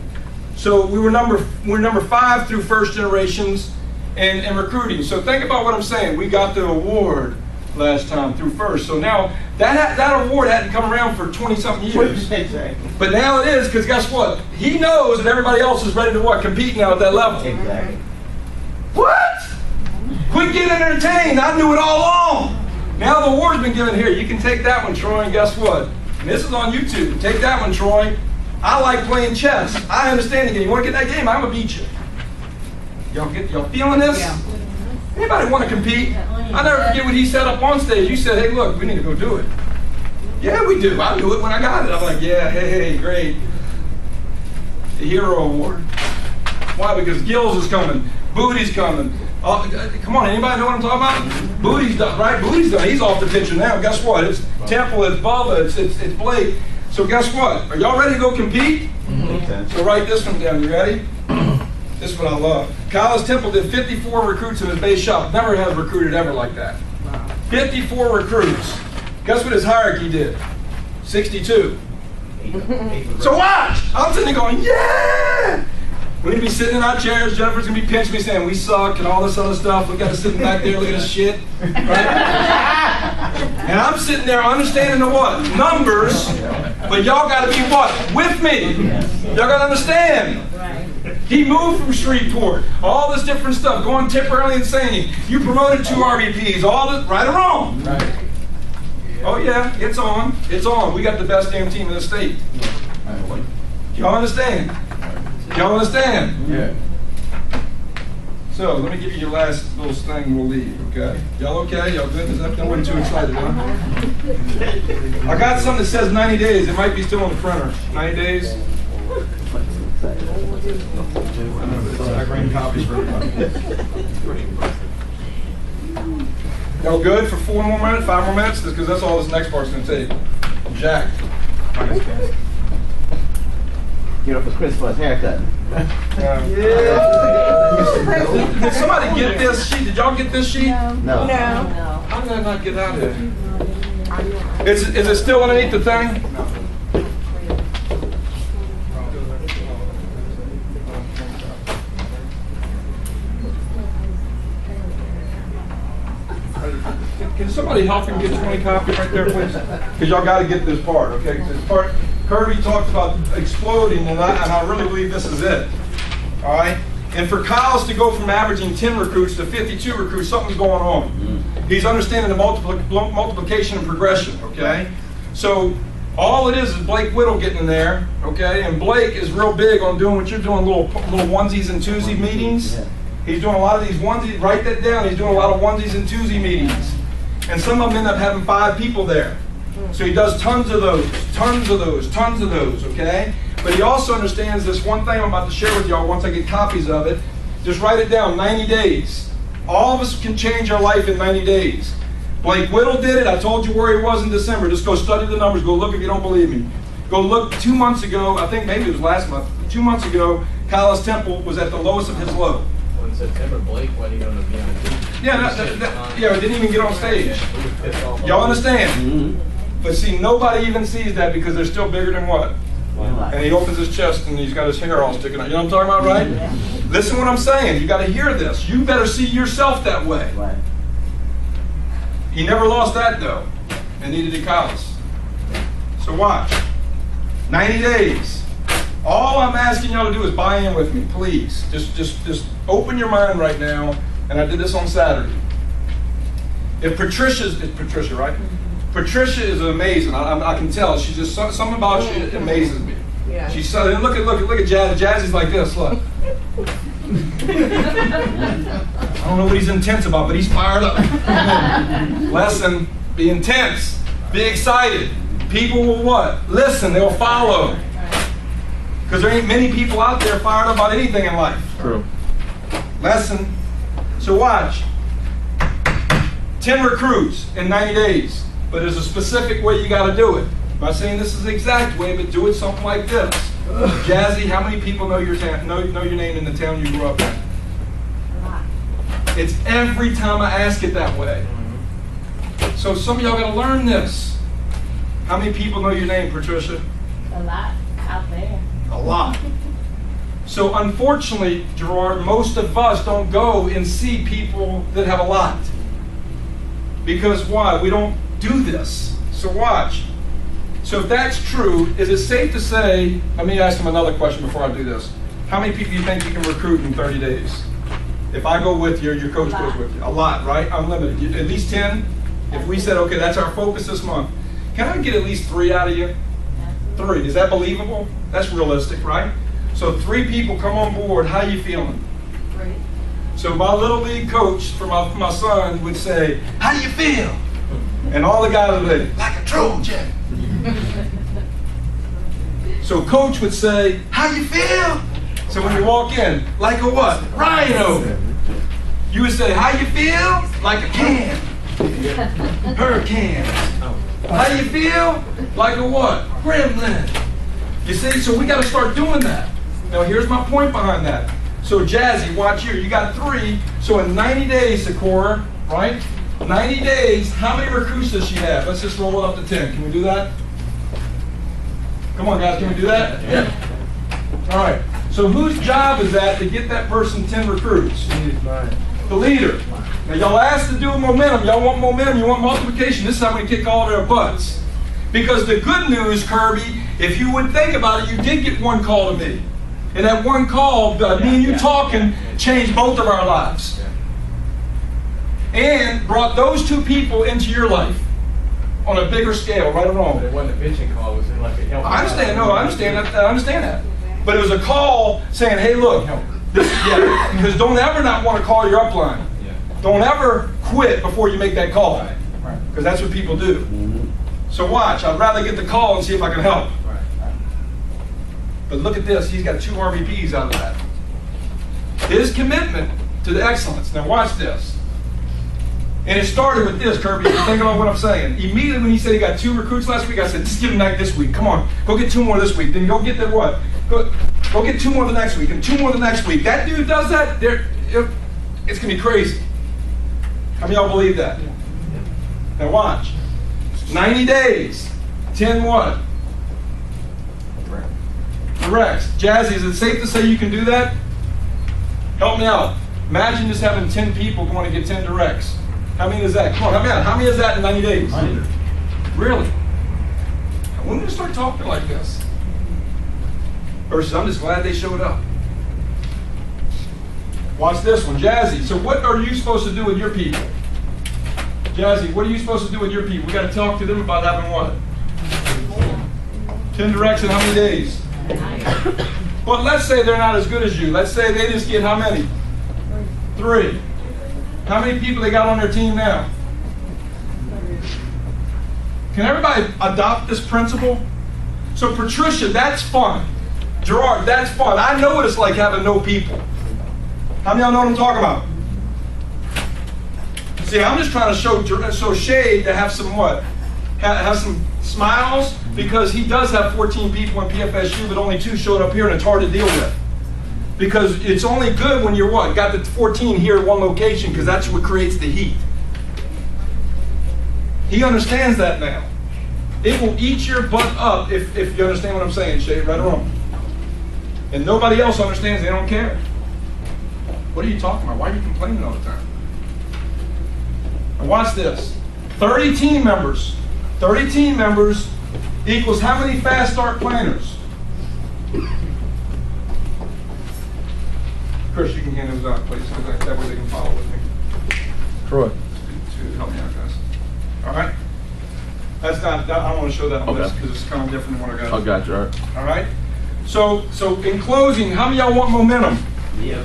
So we're number 5 through first generations in recruiting. So think about what I'm saying. We got the award last time through first. So now that award hadn't come around for 20-something years. But now it is, because guess what? He knows that everybody else is ready to what? Compete now at that level. Exactly. What? Quit getting entertained. I knew it all along. Now the award's been given here. You can take that one, Troy, and guess what? And this is on YouTube. Take that one, Troy. I like playing chess. I understand the game. You want to get that game? I'm going to beat you. Y'all feeling this? Yeah. Anybody want to compete? I never forget what he said up on stage. You said, hey, look, we need to go do it. Yeah, we do. I knew it when I got it. I'm like, yeah, hey, great. The Hero Award. Why? Because Gills is coming, Booty's coming. Come on, anybody know what I'm talking about? Booty's done, right? Booty's done. He's off the picture now. Guess what? It's Temple, it's Bubba, it's Blake. So guess what? Are y'all ready to go compete? So write this one down. You ready? This is what I love. Kyle's Temple did 54 recruits in his base shop. Never has recruited ever like that. 54 recruits. Guess what his hierarchy did? 62. So watch! I'm sitting there going, yeah! We're going to be sitting in our chairs. Jennifer's going to be pinching me saying, we suck and all this other stuff. Look at us sitting back there looking at shit. Right? And I'm sitting there understanding the what? Numbers. But y'all got to be what? With me. Y'all got to understand. He moved from Shreveport. All this different stuff. Going temporarily insane. You promoted 2 RVPs. All this, right or wrong? Right. Oh yeah, it's on. It's on. We got the best damn team in the state. Y'all understand? Y'all understand? Yeah. So let me give you your last little thing and we'll leave, okay? Y'all okay? Y'all good? I wasn't too excited, huh? I got something that says 90 days. It might be still on the printer. 90 days. I bring copies for everybody. Y'all good for 4 more minutes, 5 more minutes? Because that's all this next part's going to take. Jack. Get up for Christmas haircut. Did somebody get this sheet? Did y'all get this sheet? No. How did I not get out of here? Is it still underneath the thing? Can somebody help him get 20 copies right there, please? Because y'all got to get this part, okay? Because this part, Kirby talked about exploding, and I really believe this is it. All right? And for Kyle's to go from averaging 10 recruits to 52 recruits, something's going on. He's understanding the multiplication and progression, okay? So all it is Blake Whittle getting in there, okay? And Blake is real big on doing what you're doing, little onesies and twosies meetings. He's doing a lot of these onesies. Write that down. He's doing a lot of onesies and twosie meetings. And some of them end up having 5 people there. So he does tons of those, okay? But he also understands this one thing I'm about to share with y'all once I get copies of it. Just write it down, 90 days. All of us can change our life in 90 days. Blake Whittle did it. I told you where he was in December. Just go study the numbers. Go look if you don't believe me. Go look 2 months ago. I think maybe it was last month. 2 months ago, Kyle's Temple was at the lowest of his low. Well, in September, Blake wasn't even going to be on the team. Yeah, didn't even get on stage. Y'all understand? But see, nobody even sees that because they're still bigger than what? And he opens his chest and he's got his hair all sticking out. You know what I'm talking about, right? Listen what I'm saying. You got to hear this. You better see yourself that way. He never lost that though, and neither did Kyle's. So watch. 90 days. All I'm asking y'all to do is buy in with me, please. Just open your mind right now. And I did this on Saturday. If it's Patricia, right? Patricia is amazing. I can tell. She's just something about she amazes me. Yeah. She's so. Look at Jazz. Jazzy's like this. Look. I don't know what he's intense about, but he's fired up. Lesson: be intense. Be excited. People will what? Listen. They'll follow. Because there ain't many people out there fired up about anything in life. True. Lesson. So watch. 10 recruits in 90 days. But there's a specific way you got to do it. I'm not saying this is the exact way, but do it something like this. Jazzy, how many people know your name in the town you grew up in? A lot. It's every time I ask it that way. So some of y'all got to learn this. How many people know your name, Patricia? A lot out there. A lot. So unfortunately, Gerard, most of us don't go and see people that have a lot. Because why? We don't do this. So watch. So if that's true, is it safe to say, let me ask him another question before I do this. How many people do you think you can recruit in 30 days? If I go with you, or your coach goes with you. A lot, right? Unlimited. At least 10? If we said, okay, that's our focus this month. Can I get at least 3 out of you? 3. Is that believable? That's realistic, right? So 3 people come on board. How you feeling? Great. So my little league coach for my son would say, how do you feel? And all the guys would say, like a Trojan. So coach would say, how you feel? So when you walk in, like a what? Rhino. You would say, how you feel? Like a can. Hurricane. How you feel? Like a what? Gremlin. You see, so we got to start doing that. Now here's my point behind that. So Jazzy, watch here. You got 3. So in 90 days, Sakura, right? 90 days, how many recruits does she have? Let's just roll it up to 10. Can we do that? Come on, guys, can we do that? Yeah. All right. So whose job is that to get that person 10 recruits? The leader. Now y'all asked to do momentum. Y'all want momentum. You want multiplication. This is how we kick all their butts. Because the good news, Kirby, if you would think about it, you did get one call to me. And that one call, me and you talking, changed both of our lives. And brought those 2 people into your life on a bigger scale, right or wrong. But it wasn't a bitching call, it was like a help. I understand, no, I understand that. But it was a call saying, hey, look, because don't ever not want to call your upline. Don't ever quit before you make that call. Because that's what people do. So watch, I'd rather get the call and see if I can help. But look at this, he's got 2 RVPs out of that. His commitment to the excellence. Now watch this. And it started with this, Kirby. Think about what I'm saying. Immediately when he said he got 2 recruits last week, I said, just give him that this week. Come on, go get 2 more this week. Then go get that what? Go get 2 more the next week and 2 more the next week. That dude does that, it's gonna be crazy. How many of y'all believe that? Now watch. 90 days, 10 what? Directs. Jazzy, is it safe to say you can do that? Help me out. Imagine just having 10 people going to get 10 directs. How many is that? Come on, help me out. How many is that in 90 days? 100. Really? When did we start talking like this? Versus, I'm just glad they showed up. Watch this one, Jazzy. So what are you supposed to do with your people? Jazzy, what are you supposed to do with your people? We got to talk to them about having what? 10 directs in how many days? But let's say they're not as good as you. Let's say they just get how many? 3. How many people they got on their team now? Can everybody adopt this principle? So Patricia, that's fun. Gerard, that's fun. I know what it's like having no people. How many of y'all know what I'm talking about? See, I'm just trying to show Shade to have some what? Have some smiles, because he does have 14 people in PFSU, but only 2 showed up here, and it's hard to deal with. Because it's only good when you're what? Got the 14 here at one location, because that's what creates the heat. He understands that now. It will eat your butt up if you understand what I'm saying, Shade, right or wrong. And nobody else understands, they don't care. What are you talking about? Why are you complaining all the time? Now watch this. 30 team members. 30 team members equals how many fast start planners? Chris, you can hand those out, please, so that way they can follow with me. Troy. To help me out, guys. All right? That's not, I don't want to show that on this because it's kind of different than what I got. I got you, all right. All right? So in closing, how many of y'all want momentum? Yeah.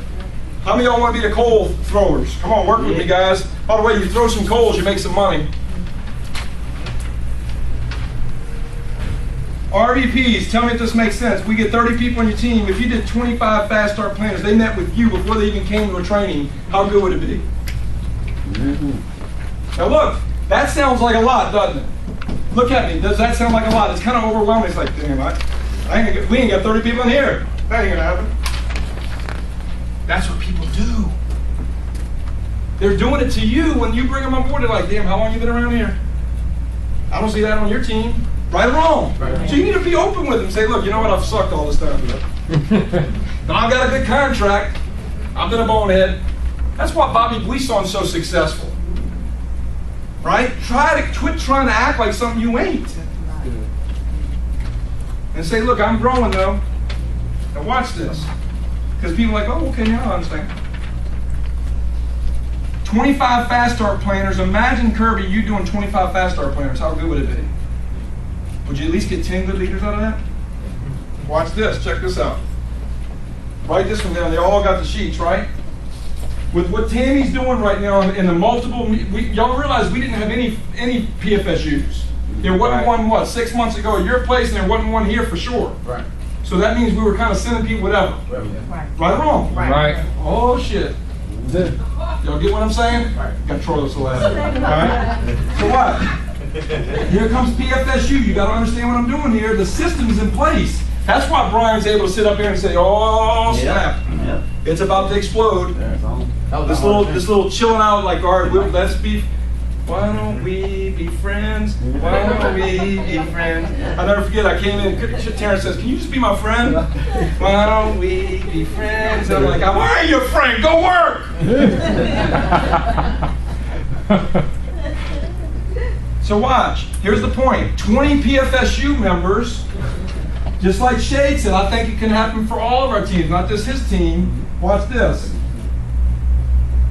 How many of y'all want to be the coal throwers? Come on, work with me, guys. By the way, you throw some coals, you make some money. RVPs, tell me if this makes sense. We get 30 people on your team. If you did 25 fast start planners, they met with you before they even came to a training, how good would it be? Now look, that sounds like a lot, doesn't it? Look at me, does that sound like a lot? It's kind of overwhelming. It's like, damn, we ain't got 30 people in here. That ain't gonna happen. That's what people do. They're doing it to you when you bring them on board. They're like, damn, how long you been around here? I don't see that on your team. Right or wrong? Right. So you need to be open with them. Say, look, you know what? I've sucked all this time. Now I've got a good contract. I've been a bonehead. That's why Bobby Blison's so successful. Right? Quit trying to act like something you ain't. And say, look, I'm growing though. Now watch this. Because people are like, oh, okay, now I understand. 25 fast start planners. Imagine, Kirby, you doing 25 fast start planners. How good would it be? Would you at least get 10 good leaders out of that? Watch this. Check this out. Write this one down. They all got the sheets, right? With what Tammy's doing right now in the multiple, y'all realize we didn't have any PFSUs. There wasn't one, 6 months ago at your place, and there wasn't one here for sure. Right. So that means we were kind of sending people whatever. Right. Right or wrong? Right. Oh shit. Y'all get what I'm saying? Got Troy so loud. Alright? So what? Here comes PFSU. You got to understand what I'm doing here. The system's in place. That's why Brian's able to sit up here and say, "Oh snap, Yeah. it's about to explode." This little chilling out, like, all right, let's be. Why don't we be friends? Why don't we be friends? I'll never forget. I came in. Terrence says, "Can you just be my friend?" Why don't we be friends? I'm like, "Why are you a friend? Go work." So watch. Here's the point. 20 PFSU members. Just like Shade said, I think it can happen for all of our teams, not just his team. Watch this.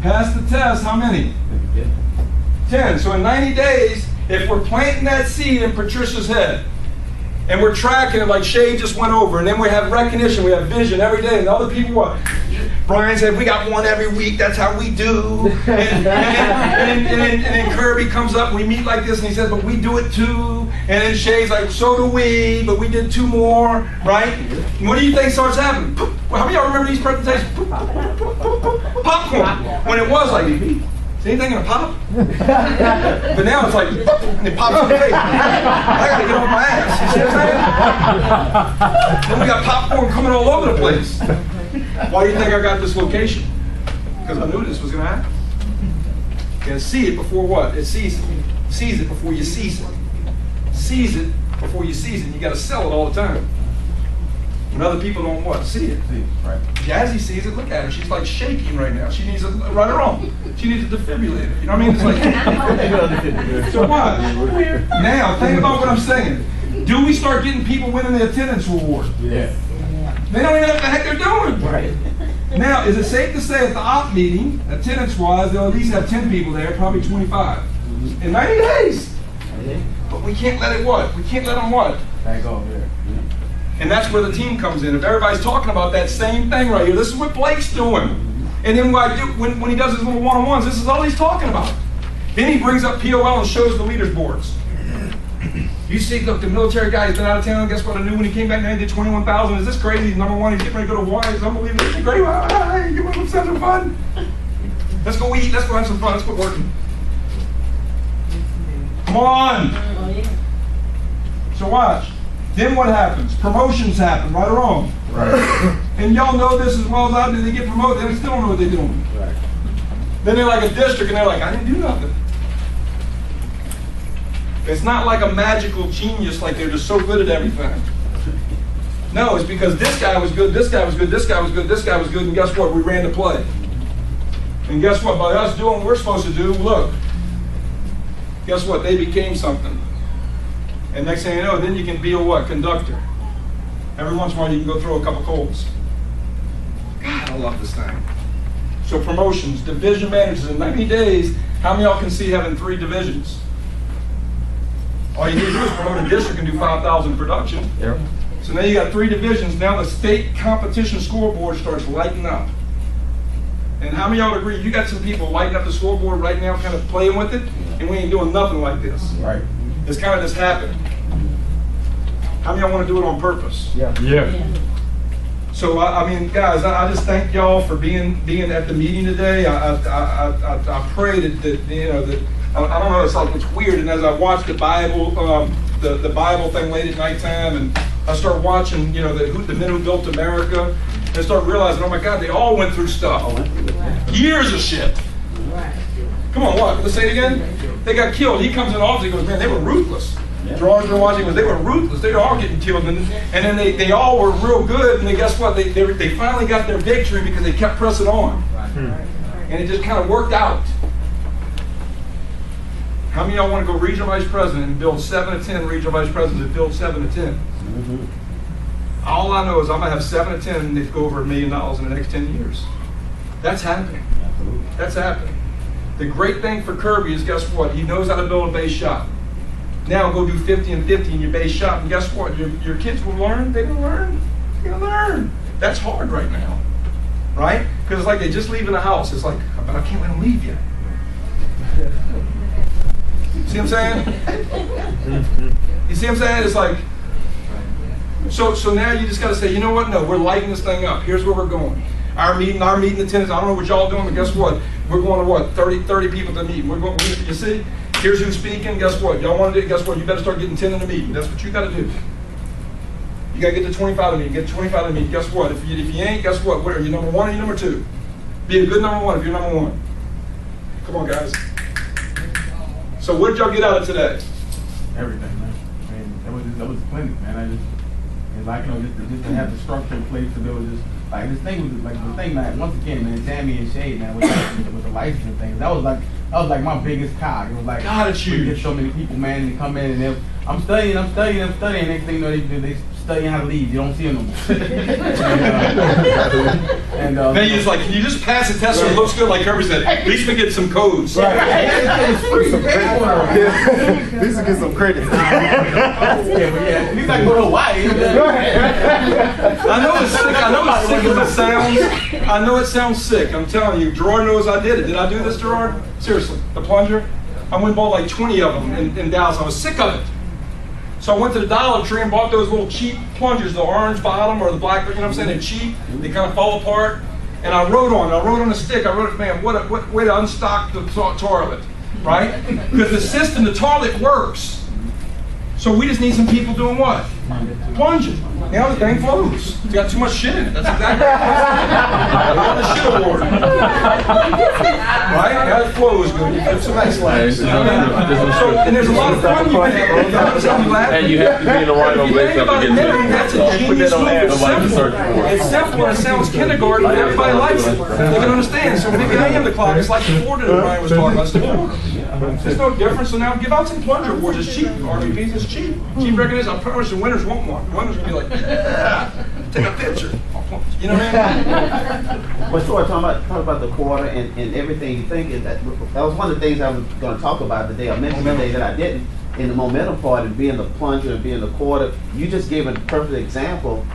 Pass the test, how many? 10. So in 90 days, if we're planting that seed in Patricia's head, and we're tracking it like Shade just went over, and then we have recognition, we have vision every day, and the other people, what? Brian said, we got one every week, that's how we do. And then Kirby comes up, we meet like this, and he says, but we do it too. And then Shade's like, so do we, but we did 2 more, right? And what do you think starts happening? Well, how many of y'all remember these presentations? Popcorn. When it was like, is anything gonna pop? But now it's like, and it pops in the face. I gotta get off my ass. You see what I'm saying? Then we got popcorn coming all over the place. Why do you think I got this location? Because I knew this was gonna happen. You gotta see it before what? It sees it. Sees it before you seize it. Sees it before you seize it. You gotta sell it all the time. When other people don't what? See it. Right. Jazzy sees it, look at her. She's like shaking right now. She needs a, right or wrong, she needs a defibrillator. You know what I mean? It's like, so what? Now, think about what I'm saying. Do we start getting people winning the attendance reward? Yeah. They don't even know what the heck they're doing. Right. Now, is it safe to say at the op meeting, attendance-wise, they'll at least have 10 people there, probably 25, in 90 days? But we can't let it what? We can't let them what? Back off there. And that's where the team comes in. If everybody's talking about that same thing right here, this is what Blake's doing. And then when he does his little one-on-ones, this is all he's talking about. Then he brings up POL and shows the leaders boards. You see, look, the military guy has been out of town. Guess what I knew when he came back? Now he did 21,000. Is this crazy? He's #1. He's getting ready to go to Hawaii. It's unbelievable. It's great. Hey, you want to have some fun? Let's go eat. Let's go have some fun. Let's quit working. Come on. Oh, yeah. So watch. Then what happens? Promotions happen, right or wrong? Right. And y'all know this as well as I do. They get promoted. They still don't know what they're doing. Right. Then they're like a district, and they're like, I didn't do nothing. It's not like a magical genius, like they're just so good at everything. No, it's because this guy was good, this guy was good, this guy was good, this guy was good, and guess what? We ran the play. And guess what? By us doing what we're supposed to do, look, guess what? They became something. And next thing you know, then you can be a what? Conductor. Every once in a while, you can go throw a couple coals. God, I love this thing. So promotions, division managers, in 90 days, how many of y'all can see having 3 divisions? All you need to do is promote a district and do 5,000 production. Yep. So now you got 3 divisions. Now the state competition scoreboard starts lighting up. And how many of y'all agree? You got some people lighting up the scoreboard right now, kind of playing with it, and we ain't doing nothing like this. Right. It's kind of just happened. How many of y'all want to do it on purpose? Yeah. Yeah. So I mean, guys, I just thank y'all for being at the meeting today. I pray that you know that I don't know. It's like it's weird. And as I watch the Bible, the Bible thing late at nighttime, and I start watching, you know, the men who built America, and start realizing, oh my God, they all went through stuff, years of shit. Right. Come on, what? Let's say it again. They got killed. He comes in office. He goes, man, they were ruthless. George been watching. They were ruthless. They were all getting killed, and then they all were real good. And then guess what? They finally got their victory because they kept pressing on, and it just kind of worked out. How many of y'all want to go regional vice president and build 7 to 10 regional vice presidents and build 7 to 10? Mm-hmm. All I know is I'm gonna have 7 to 10 that go over $1 million in the next 10 years. That's happening. That's happening. The great thing for Kirby is, guess what? He knows how to build a base shop. Now go do 50 and 50 in your base shop, and guess what? Your kids will learn. They're gonna learn. They're gonna learn. That's hard right now, right? Because it's like they just leaving the house. It's like, but I can't let them leave yet. See what I'm saying? You see what I'm saying? It's like, So now you just got to say, you know what? No, we're lighting this thing up. Here's where we're going. Our meeting attendance. I don't know what y'all doing, but guess what? We're going to what? 30 people to the meeting. We're going. You see? Here's who's speaking. Guess what? Y'all want to do? Guess what? You better start getting 10 in the meeting. That's what you got to do. You got to get to 25 in the meeting. Get to 25 in the meeting. Guess what? If you ain't, guess what? What are you, number one or you number two? Be a good number one if you're number one. Come on, guys. So what did y'all get out of today? Everything, man. I mean, that was plenty, man. It's like, you know, just to have the structure in place to do it, just like this thing was like the thing that once again, man, Tammy and Shay, man, with the licensing things, that was like my biggest cog. It was like, God, it's huge. We get so many people, man, to come in and I'm studying. Next thing you know, they studying how to lead. You don't see them no more. Then he's like, can you just pass the test so it looks good? Like Kirby said, at least we get some codes. Right. At least we get some credit. Yeah, at least I go to Hawaii. I know it's sick. I know it's sick as it sounds. I know it sounds sick. I'm telling you, Gerard knows I did it. Did I do this, Gerard? Seriously, the plunger. I went and bought like 20 of them in Dallas. I was sick of it. So I went to the Dollar Tree and bought those little cheap plungers, the orange bottom or the black, you know what I'm saying? They're cheap. They kind of fall apart. And I wrote on a stick. I wrote, man, what way to unstock the toilet, right? Because the system, the toilet works. So we just need some people doing what? Plunging. Now the thing flows. It's got too much shit in it. That's exactly what the shit award. Right? Now it flows good. You get some nice laughs. And there's a lot of fun you can have. And you have to be in the right on place to get to that's a genius move. It's simple and it sounds kindergarten, but everybody likes it. They can understand. So when they get the clock, it's like the quarter that Ryan was talking about. It's the quarter. There's no difference. So now give out some plunger awards. It's cheap. RVPs, it's cheap. Cheap recognition. I promise the winners won't want. The winners will be like, yeah, take a picture. You know what I mean? But sure, talking about the quarter and everything you think, that was one of the things I was going to talk about today. I mentioned today that I didn't. In the momentum part and being the plunger and being the quarter, you just gave a perfect example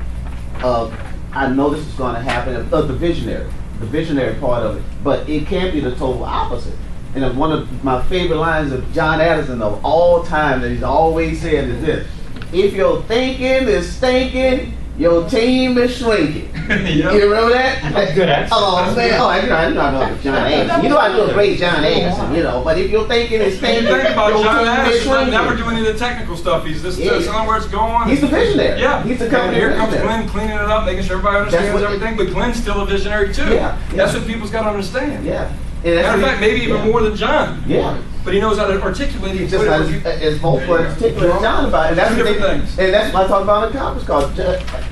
of, I know this is going to happen, of the visionary part of it. But it can be the total opposite. And one of my favorite lines of John Addison of all time that he's always said is this: if your thinking is stinking, your team is shrinking. Yep. You remember that? That's good. Oh man, I know I know John Addison. You know I do a great John Addison, you know. But if your thinking is stinking, You think about your John team is Addison, shrinking. never do any of the technical stuff. He's just telling where it's going. He's the visionary. Yeah. He's the And company here comes visionary. Glenn cleaning it up, making sure everybody understands what- everything. But Glenn's still a visionary too. Yeah, That's yeah. what people's got to understand. Yeah. And that's Matter of what fact, maybe even yeah. more than John. Yeah. But he knows how to articulate it. He's just like as both particular as John about it. And that's Two what different things. And that's what I talk about in the conference call.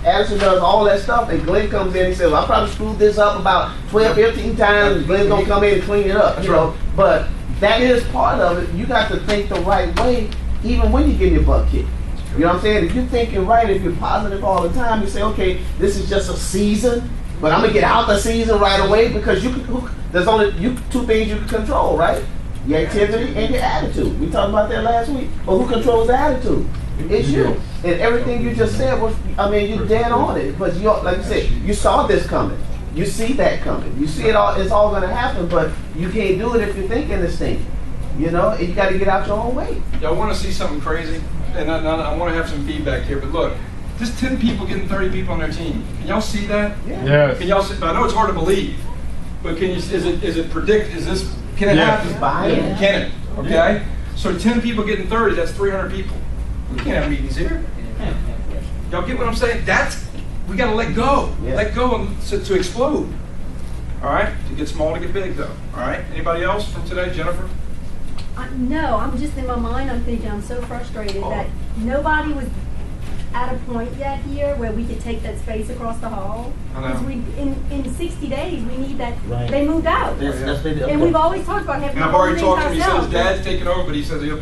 Addison does all that stuff, and Glenn comes in and says, well, I probably screwed this up about 12, 15 times. Glenn's gonna come in and clean it up. You know, but that is part of it. You got to think the right way, even when you get your butt kicked. You know what I'm saying? If you're thinking right, if you're positive all the time, you say, okay, this is just a season, but I'm gonna get out the season right away, because there's only two things you can control, right? Your activity and your attitude. We talked about that last week. But who controls the attitude? It's you. And everything you just said was, I mean, you're dead on it. But you, like you said, you saw this coming. You see that coming. You see it all. It's all going to happen. But you can't do it if you're thinking this thing. You know, and you got to get out your own way. Y'all want to see something crazy? And I want to have some feedback here. But look, just 10 people getting 30 people on their team. Can y'all see that? Yeah. Yes. Can y'all see? I know it's hard to believe, but can you? Is it predict? Is this? Can it happen? Buy-in. Can it? Okay. So 10 people getting 30. That's 300 people. We can't have meetings here. Y'all get what I'm saying? We got to let go. Yeah. Let go to explode. All right. To get small to get big, though. All right. Anybody else from today, Jennifer? No, I'm just in my mind, I'm thinking, I'm so frustrated that nobody was at a point yet here where we could take that space across the hall. I know. Because we, in 60 days, we need that, Right. they moved out. That's And we've always talked about having And I've all already things talked to him. He said his ourselves. dad's taking over, but he says he'll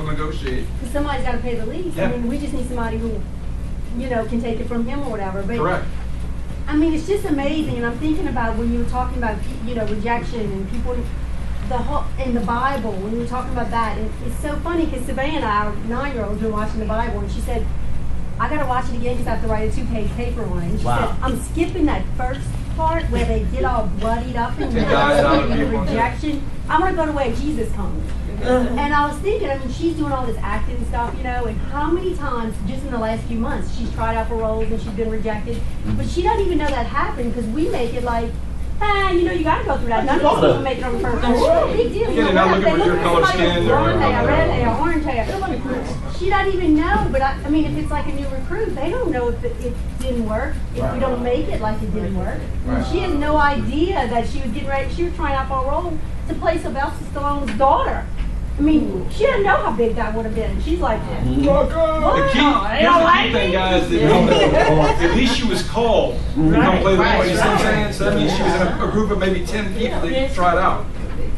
negotiate. Because somebody's got to pay the lease. Yeah. I mean, we just need somebody who, can take it from him or whatever. But Correct. I mean, it's just amazing, and I'm thinking about when you were talking about, rejection and people, in the Bible, when you were talking about that, and it's so funny because Savannah, our 9-year-old, been watching the Bible, and she said, I gotta watch it again because I have to write a 2-page paper on it. And she said, I'm skipping that first part where they get all bloodied up and Take the eyes out of the people. rejection. I want to go to where Jesus comes. And I was thinking, I mean, she's doing all this acting stuff, you know, and how many times just in the last few months she's tried out for roles and she's been rejected. But she doesn't even know that happened because we make it like, you know, you got to go through that. None of these people make it on the first time. It's no big deal. Yeah, they're not looking for your color skin. Blonde hair, red hair, orange hair. She doesn't even know, but I mean, if it's like a new recruit, they don't know if it didn't work, if we don't make it like it didn't work. She has no idea that she was getting ready, she was trying out for a role to play Sylvester Stallone's daughter. I mean, she didn't know how big that would have been. She's like, The key, here's the key thing, guys, that at least she was called to come play the role. You see what I'm saying? So that means she was in a group of maybe 10 people that tried out.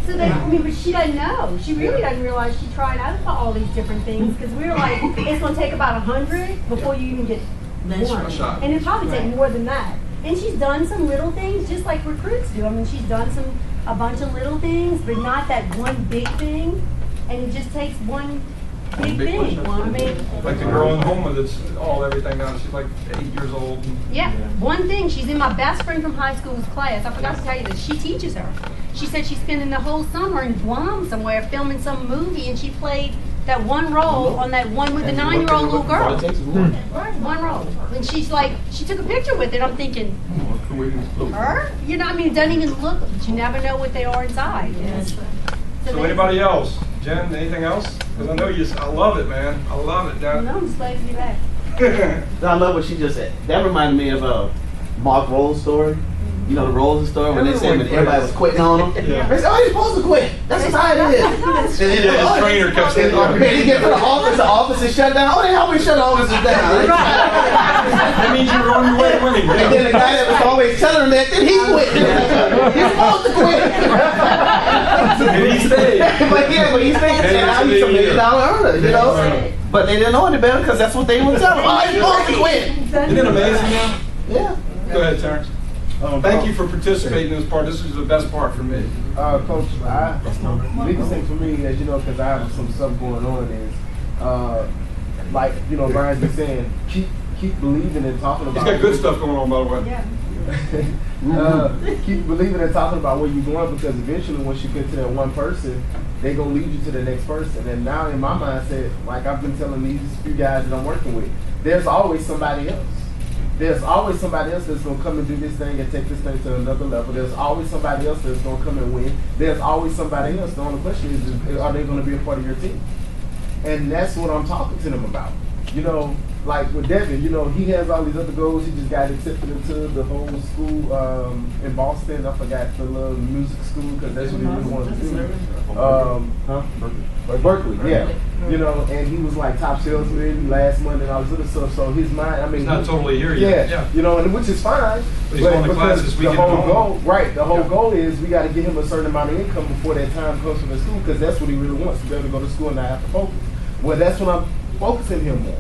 So they, I mean, but she doesn't know. She really doesn't realize she tried out for all these different things because we were like, it's going to take about 100 before you even get one. And it probably take more than that. And she's done some little things just like recruits do. I mean, she's done a bunch of little things, but not that one big thing. And it just takes one big thing. I mean, like the girl in Homa that's all everything now. She's like 8 years old. Yeah, one thing. She's in my best friend from high school's class. I forgot to tell you this. She teaches her. She said she's spending the whole summer in Guam somewhere filming some movie, and she played that one role on that one with the 9-year-old little girl. One role. And she's like, she took a picture with it. I'm thinking, her? You know, I mean, it doesn't even look, but you never know what they are inside. So anybody else? Jen, anything else? Because I know you, I love it, man. I love it. No, I'm just glad to be back. I love what she just said. That reminded me of Mark Roll's story. You know the Rolls story when they said when everybody was quitting on him. Yeah. They said, "Oh, you're supposed to quit. That's just how it is." And then, Yeah, his trainer kept saying, he get to the office is shut down. Oh, they help me shut the offices down. that means you're on your way to winning. And then the guy that was always telling him that, then he quit. He's supposed to quit. And he stayed. but he stayed. And now he's $1 million earner, you know. But they didn't know any better because that's what they would tell him. Oh, he's supposed to quit. Isn't it amazing now? Yeah. Go ahead, Terrence. Thank you for participating in this part. This is the best part for me. Coach, the biggest thing for me, as you know, because I have some stuff going on, is like you know, Brian's been saying, keep believing and talking about. He's got good stuff going on, by the way. Yeah. Keep believing and talking about where you're going, because eventually, once you get to that one person, they're gonna lead you to the next person. And now, in my mindset, like I've been telling these few guys that I'm working with, there's always somebody else. There's always somebody else that's going to come and do this thing and take this thing to another level. There's always somebody else that's going to come and win. There's always somebody else. The only question is are they going to be a part of your team? And that's what I'm talking to them about. You know, like with Devin, you know, he has all these other goals. He just got accepted into the whole school in Boston. I forgot the little music school because that's what he really wanted to do. Berkeley, yeah. You know, and he was like top salesman last month and all this other stuff. So his mind, I mean, he's not totally here yet. Yeah, you know, and which is fine. But he's going to classes. The whole goal, right? The whole goal is we got to get him a certain amount of income before that time comes from the school, because that's what he really wants, to be able to go to school and not have to focus. Well, that's what I'm focusing him on.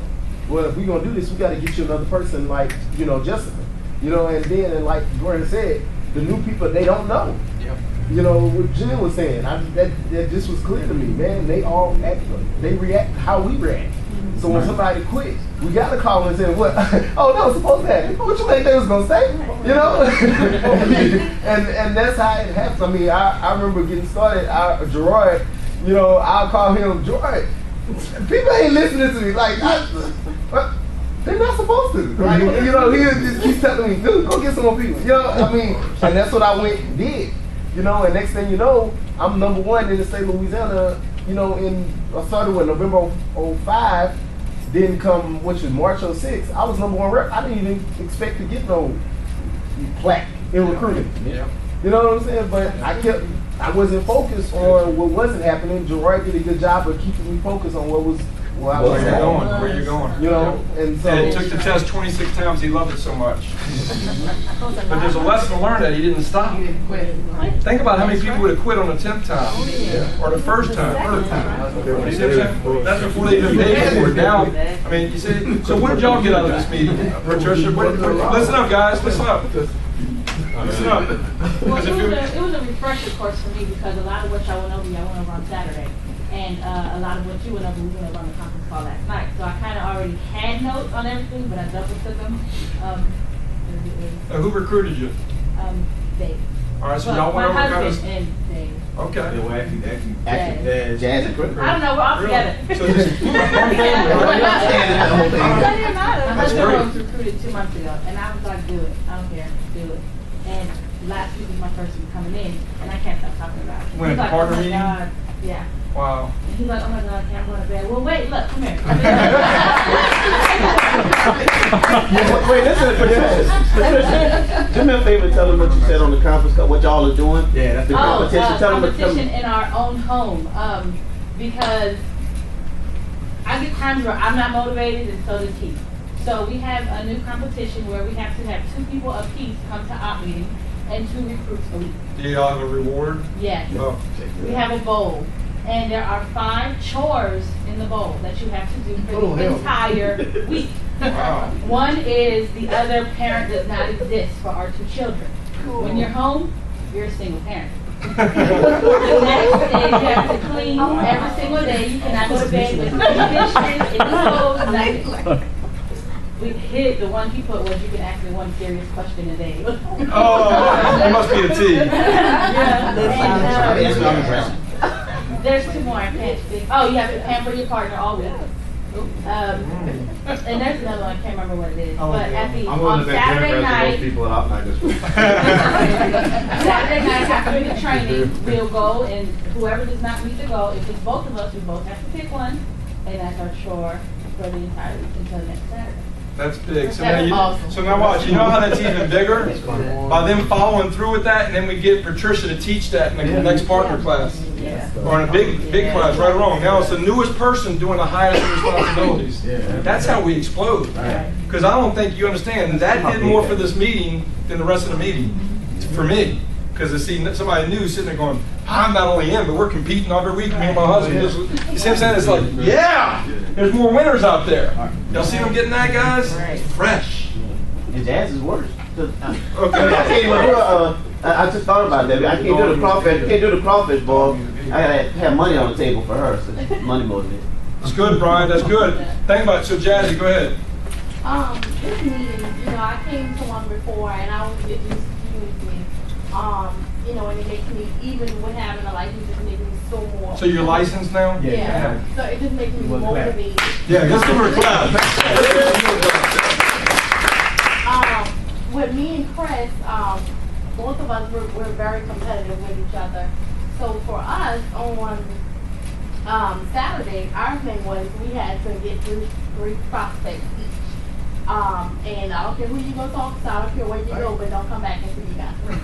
Well, if we're gonna do this, we got to get you another person like, you know, Jessica. You know, and then, and like Gordon said, the new people, they don't know. Yep. You know, what Jill was saying, that just was clear to me, man. They all act, they react how we react. So when somebody quits, we got to call and say, what? Oh, no, it's supposed to happen. What you think they was going to say? You know? and that's how it happens. I mean, I remember getting started, Gerard, you know, I'll call him Gerard. People ain't listening to me. Like, they're not supposed to. Like, you know, he'll just keep telling me, dude, go get some more people. You know, I mean, and that's what I went and did. You know, and next thing you know, I'm #1 in the state of Louisiana. You know, I started with November 05, then come, which was March 06, I was #1 rep. I didn't even expect to get no plaque in recruiting. Yeah. You know what I'm saying? But I wasn't focused on what wasn't happening. Gerard did a good job of keeping me focused on what was where you're going, where you're going. You know, and so and it took the test 26 times. He loved it so much. But there's a lesson to learn that he didn't stop. Think about how many people would have quit on the 10th time, or the first time, third time. You see what I'm saying? That's before they even paid for it. Now, I mean, you see. So what did y'all get out of this meeting, Patricia? Listen up, guys. Listen up. Listen up. Well, it was a refresher course for me, because a lot of what y'all went over on Saturday. And a lot of what you went over, we went over on the conference call last night. So I kind of already had notes on everything, but I double took them. Who recruited you? Dave. All right, so But y'all my went over kind husband of. and Dave. Okay. Yeah, well, actually, Jazz and Chris. I don't know, we're all together. So just one family, right? My That's husband great. was recruited 2 months ago, and I was like, do it, I don't care, do it. And last week was my first week coming in, and I can't stop talking about it. When He's at the like, partner oh my meeting? God, yeah. Wow. And he's like, oh my God, I'm going to bed. Well, wait, look, come here. Wait, listen, Patricia. Do me a favor, tell them what you said on the conference call, what y'all are doing. Yeah, that's the the competition. Tell them what. Competition in our own home, because I get times where I'm not motivated and so does he. So we have a new competition where we have to have 2 people apiece come to op meeting and 2 recruits a week. Do y'all have a reward? Yes. Oh. We have a bowl, and there are 5 chores in the bowl that you have to do for the entire week. Wow. One is the other parent does not exist for our 2 children. When you're home, you're a single parent. The next is you have to clean every single day. You cannot go to bed with dishes, any clothes, nothing. We hit the one he put was you can ask me 1 serious question a day. Oh, it must be a T. Yeah. That's There's 2 more I can't speak. Oh, you have to pamper your partner all week. And there's another one, I can't remember what it is. But at the, on Saturday night, Saturday night after the training, we'll go and whoever does not meet the goal, if it's both of us, we both have to pick one. And that's our chore for the entire week until next Saturday. That's big. So That's now, awesome. so now watch. You know how that's even bigger? By them following through with that, and then we get Patricia to teach that in the next partner class. Yeah. Or in a big class, right or wrong. Now it's the newest person doing the highest responsibilities. That's how we explode. Because I don't think you understand, that did more for this meeting than the rest of the meeting, for me. Because to see somebody new sitting there going, I'm not only in, but we're competing every week, me and my husband. You see what I'm saying? It's like, yeah, there's more winners out there. Y'all see them getting that, guys? Fresh. And Jazz is worse. Okay. I can't even do I just thought about that. I can't do the crawfish. Can't do the crawfish ball. I gotta have money on the table for her. So money motivated. That's good, Brian. That's good. Think about it. So, Jazzy, go ahead. This meeting, I came to one before and it just confused me. And it makes me, even with having a license, it makes me so more. So you're licensed now? Yeah. So it just makes me motivated. Yeah, let's give her a clap. With me and Chris, both of us, we're very competitive with each other. So for us, on Saturday, our thing was we had to get 3 prospects each. And I don't care who you go talk to, I don't care where you go, but don't come back until you got 3.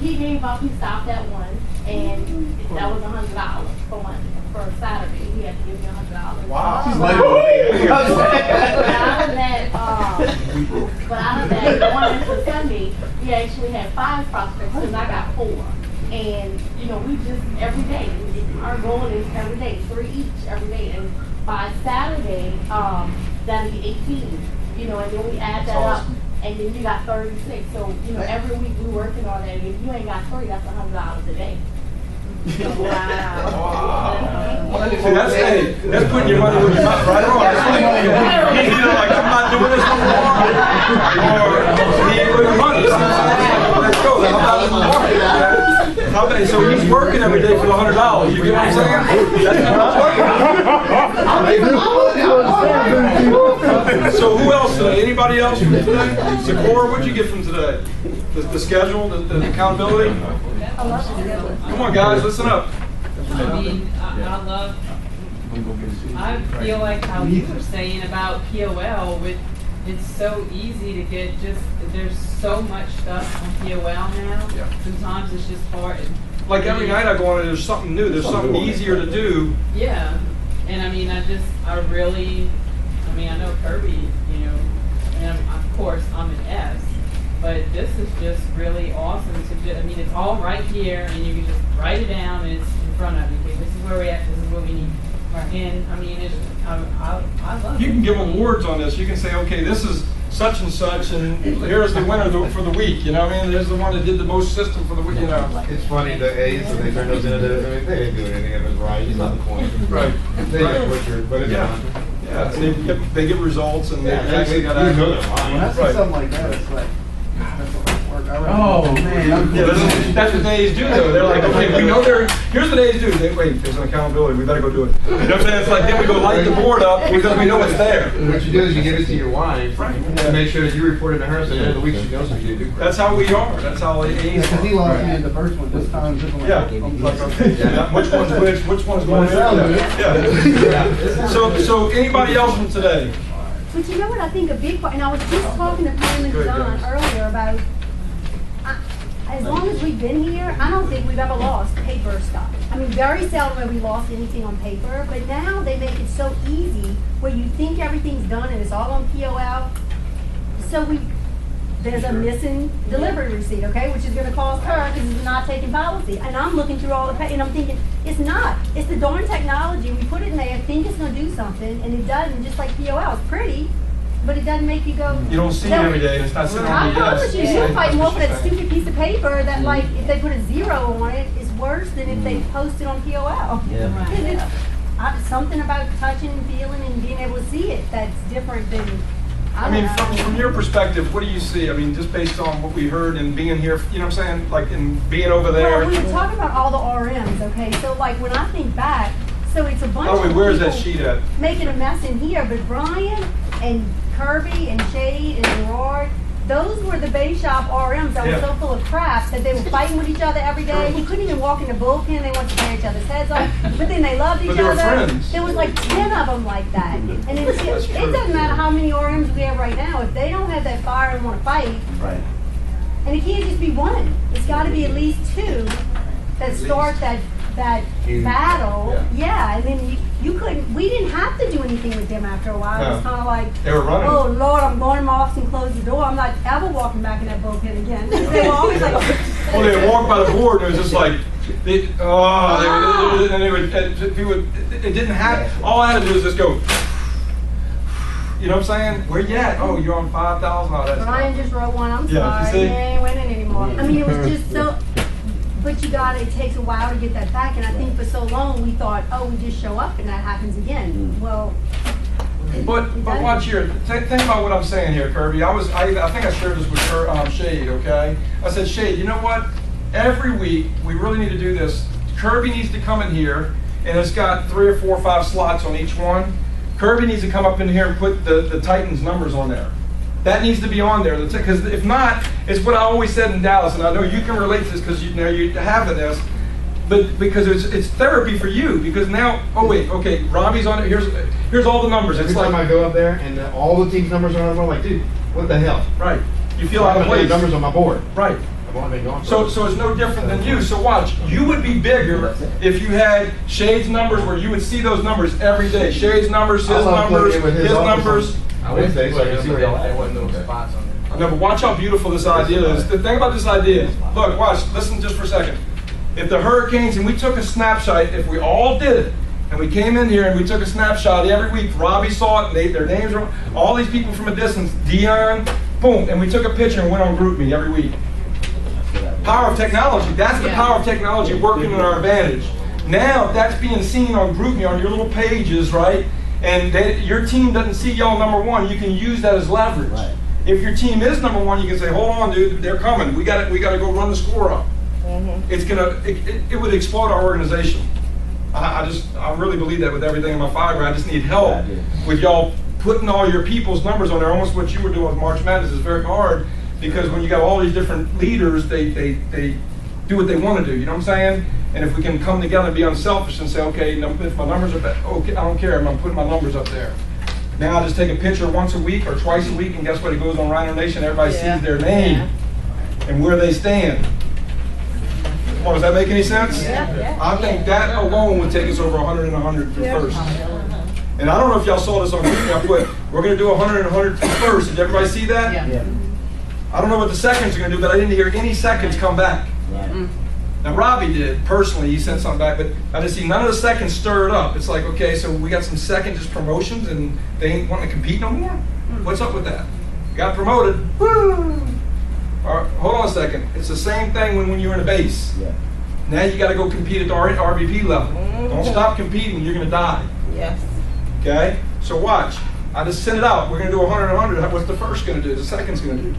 He gave up, he stopped at 1, and that was $100 for Saturday. He had to give me $100. Wow. But out of that, going into Sunday, we actually had 5 prospects, because I got 4. And, we just, every day, our goal is every day, 3 each, every day. And by Saturday, that'll be 18, and then we add that up, and then you got 36. So, every week we're working on that. If you ain't got 3, that's $100 a day. Wow. See, that's putting your money where your mouth, right? He's either like, I'm not doing this no more, or he ain't putting money. Let's go. So he's working every day for the $100. You get what I'm saying? That's so who else today? Anybody else from today? Sakura, what'd you get from today? The schedule, the accountability? Come on, guys, listen up. I feel like how you were saying about POL, it's so easy to get there's so much stuff on POL now. Yeah. Sometimes it's just hard. Like every night I go on, there's something new, there's something easier to do. Yeah. And I know Kirby, and of course I'm an S, but this is just really awesome it's all right here, and you can just write it down, and it's in front of you. Okay, this is where we're at, this is what we need. And I love it. You can give awards on this. You can say, okay, this is such and such, and here's the winner for the week. There's the one that did the most system for the week. It's funny, the A's, so they turn those into they didn't do anything of it right. It's not the point. Right. They get butchered, but it's fine. Yeah, they get results, and they actually got When I see something like that, it's like, that's a lot of work. Oh man, Yeah, that's what days do though. They're like, okay, we know here's what days do. Wait, there's an accountability, we better go do it. You know what I'm saying? It's like, then we go light the board up because we know it's there. What you do is you give it to your wife, to make sure that you report it to her, so at the end of the week she knows what you do. That's how we are, that's how it is. Because he lost me in the first one, this time different. Yeah, like, okay, which one's going in? Yeah. So anybody else from today? But you know what I think a big part, and I was just talking to Pam and John earlier about, as long as we've been here, I don't think we've ever lost paper stuff. I mean, very seldom have we lost anything on paper, but now they make it so easy where you think everything's done and it's all on POL. So there's a missing delivery receipt, okay, which is going to cost her because it's not taking policy. And I'm looking through all the and I'm thinking, it's not. It's the darn technology. We put it in there, think it's going to do something, and it doesn't, just like POL. It's pretty, but it doesn't make you go. You don't see it every day, and it's not sitting on I your desk. promise you, you'll fight more for that stupid piece of paper that, like, if they put a 0 on it, is worse than if they post it on POL. Yeah. Something about touching and feeling and being able to see it that's different than. I mean, from your perspective, what do you see? I mean, just based on what we heard and being here, you know what I'm saying? Like, in being over there. Well, we were talking about all the RMs, okay? So, like, when I think back, so it's a bunch of people where's that sheet at? making a mess in here, but Brian and Kirby and Shade and Gerard, those were the base shop RMs that were so full of crap that they were fighting with each other every day. You couldn't even walk in the bullpen. They wanted to tear each other's heads off. But then they loved each But they were other. friends. There was like 10 of them like that. And it doesn't matter how many RMs we have right now. If they don't have that fire and want to fight, Right. and it can't just be one. It's got to be at least 2 that start that battle. Yeah, and then you couldn't. We didn't have to do anything with them after a while. It was kind of like, they were running. oh Lord, I'm going to my office and close the door. I'm not ever walking back in that bullpen again. They were always like, well, they walked by the board and it was just like, it didn't have. All I had to do was just go. You know what I'm saying? Where you at? Oh, you're on 5,000. All that Brian stuff. just wrote one. I'm Yeah, sorry, he ain't winning anymore. I mean, it was just so. But you got it takes a while to get that back, and I think for so long we thought, oh, we just show up and that happens again. Well, but watch here. Think about what I'm saying here, Kirby. I think I shared this with Shade. Okay, I said, Shade, you know what? Every week we really need to do this. Kirby needs to come in here, and it's got 3 or 4 or 5 slots on each one. Kirby needs to come up in here and put the Titans numbers on there. That needs to be on there, because if not, it's what I always said in Dallas, and I know you can relate to this because you're having this, but because it's therapy for you, because now, oh wait, okay, Robbie's on it, here's all the numbers. Every time I go up there and all the team's numbers are on, I'm like, dude, what the hell? Right. You feel out of place. Numbers on my board. Right. So it's no different than you. So watch, you would be bigger if you had Shade's numbers where you would see those numbers every day. Shade's numbers, his numbers, his numbers. I would say so I can see there wasn't no spots on there. No, but watch how beautiful this idea is. The thing about this idea is, look, watch, listen just for a second. If the Hurricanes, and we took a snapshot, if we all did it, and we came in here and we took a snapshot every week, Robbie saw it, their names were, all these people from a distance, Dion, boom, and we took a picture and went on GroupMe every week. Power of technology, that's the power of technology working in our advantage. Now, if that's being seen on GroupMe, on your little pages, right, and your team doesn't see y'all number 1, you can use that as leverage. Right. If your team is number 1, you can say, hold on, dude, they're coming. We got to go run the score up. It's it would explode our organization. I really believe that with everything in my fiber. I just need help with y'all putting all your people's numbers on there. Almost what you were doing with March Madness is very hard, because when you got all these different leaders, they do what they want to do. You know what I'm saying? And if we can come together and be unselfish and say, okay, if my numbers are bad, okay, I don't care, I'm putting my numbers up there. Now I just take a picture once a week or twice a week, and guess what? It goes on Rhino Nation. Everybody sees their name and where they stand. Come on, does that make any sense? I think that alone would take us over 100 and 100 for first. And I don't know if y'all saw this on video. I put, we're going to do 100 and 100 for first. Did everybody see that? Yeah. I don't know what the seconds are going to do, but I didn't hear any seconds come back. Now Robbie did, personally, he sent something back, but I didn't see none of the seconds stirred up. It's like, okay, so we got some second just promotions and they ain't wanting to compete no more? What's up with that? Got promoted, woo! All right, hold on a second. It's the same thing when you're in a base. Now you got to go compete at the RVP level. Don't stop competing, you're going to die. Yes. Okay? So watch. I just sent it out. We're going to do 100 and 100. What's the first going to do? The second's going to do.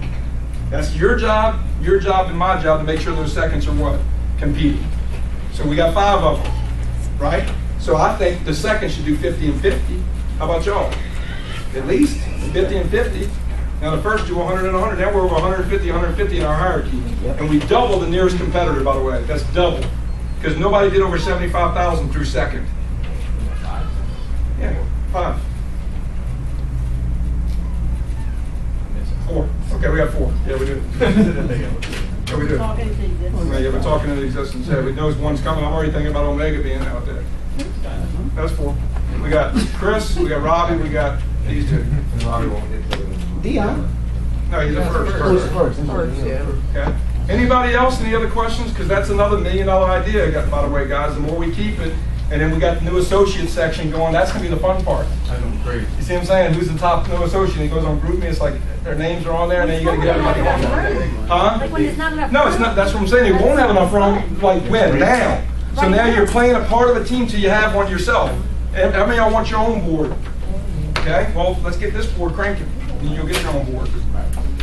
That's your job, and my job to make sure those seconds are what? Competing. So we got 5 of them, right? So I think the second should do 50 and 50. How about y'all? At least 50 and 50. Now the first do 100 and 100. Now we're over 150, 150 in our hierarchy. And we double the nearest competitor, by the way. That's double. Because nobody did over 75,000 through second. Yeah, 5. 4. Okay, we got 4. Yeah, we do. Yeah, we do. Yeah, we're talking into existence. Yeah, we know one's coming. I'm already thinking about Omega being out there. That's 4. We got Chris, we got Robbie, we got these 2. Robbie won't get to Dion. No, he's the first. Okay. Anybody else? Any other questions? Because that's another $1 million idea, by the way, guys. The more we keep it, and then we got the new associate section going. That's going to be the fun part. Great. You see what I'm saying? Who's the top new associate? He goes on GroupMe. It's like their names are on there, and then you got to get everybody on there. Huh? Like when there's not enough No, it's not. That's what I'm saying. You won't have enough room, like when? Now. So now you're playing a part of a team till you have one yourself. And how many of y'all want your own board? Okay, well, let's get this board cranking, and you'll get your own board.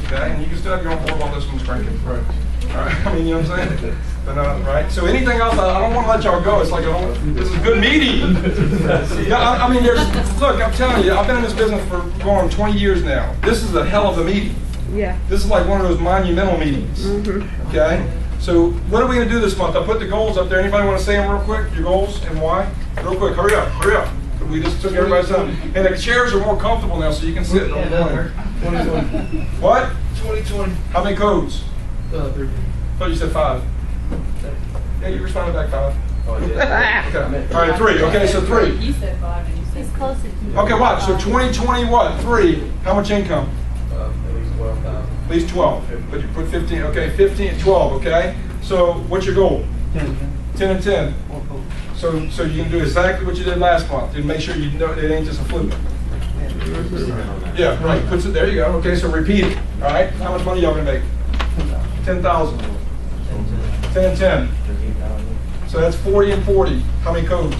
Okay, and you can still have your own board while this one's cranking. Right. All right, I mean, you know what I'm saying? But, right? So anything else, I don't want to let y'all go. It's like, this is a good meeting. Yeah, I mean, look, I'm telling you, I've been in this business for going on 20 years now. This is a hell of a meeting. Yeah. This is like one of those monumental meetings. Mm-hmm. Okay? So what are we going to do this month? I put the goals up there. Anybody want to say them real quick? Your goals and why? Real quick, hurry up, hurry up. We just took everybody's time. And the chairs are more comfortable now, so you can sit. What? 2020. How many codes? 3. I thought you said 5. Yeah, you responded back 5. Oh, yeah. Okay. All right, 3. Okay, so 3. You said 5 and you said It's closer to Okay, watch. So 2020 what? 3. How much income? At least 12,000. At least 12. But you put 15. Okay, 15 and 12. Okay. So what's your goal? 10 and 10. So you can do exactly what you did last month. And make sure you know it ain't just a fluke. Yeah, right. Puts it there. You go. Okay, so repeat it. All right. How much money y'all gonna make? 10,000. 10 and 10. So that's 40 and 40. How many codes?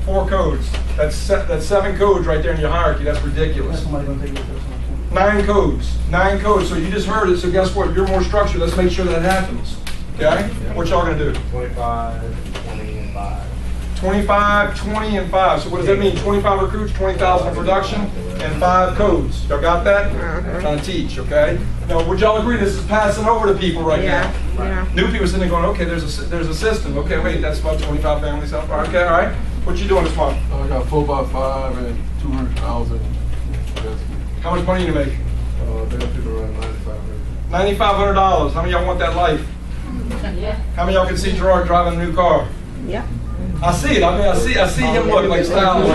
4 codes. That's 7 codes right there in your hierarchy. That's ridiculous. 9 codes. 9 codes. So you just heard it. So guess what? You're more structured. Let's make sure that happens. Okay? What y'all gonna do? 25, 20, and 5. 25, 20, and 5. So what does that mean? 25 recruits, 20,000 in production, and 5 codes. Y'all got that? I'm trying to teach, okay? Now, would y'all agree this is passing over to people right now? Yeah. New people sitting there going, okay, there's a system. Okay, wait, that's about 25 families. Okay, all right. What you doing this month? I got 4x5 and 200,000. How much money you make? They got people around $9,500. $9,500. How many of y'all want that life? Yeah. How many of y'all can see Gerard driving a new car? Yeah. I see it. I mean, I see him look like style. Oh,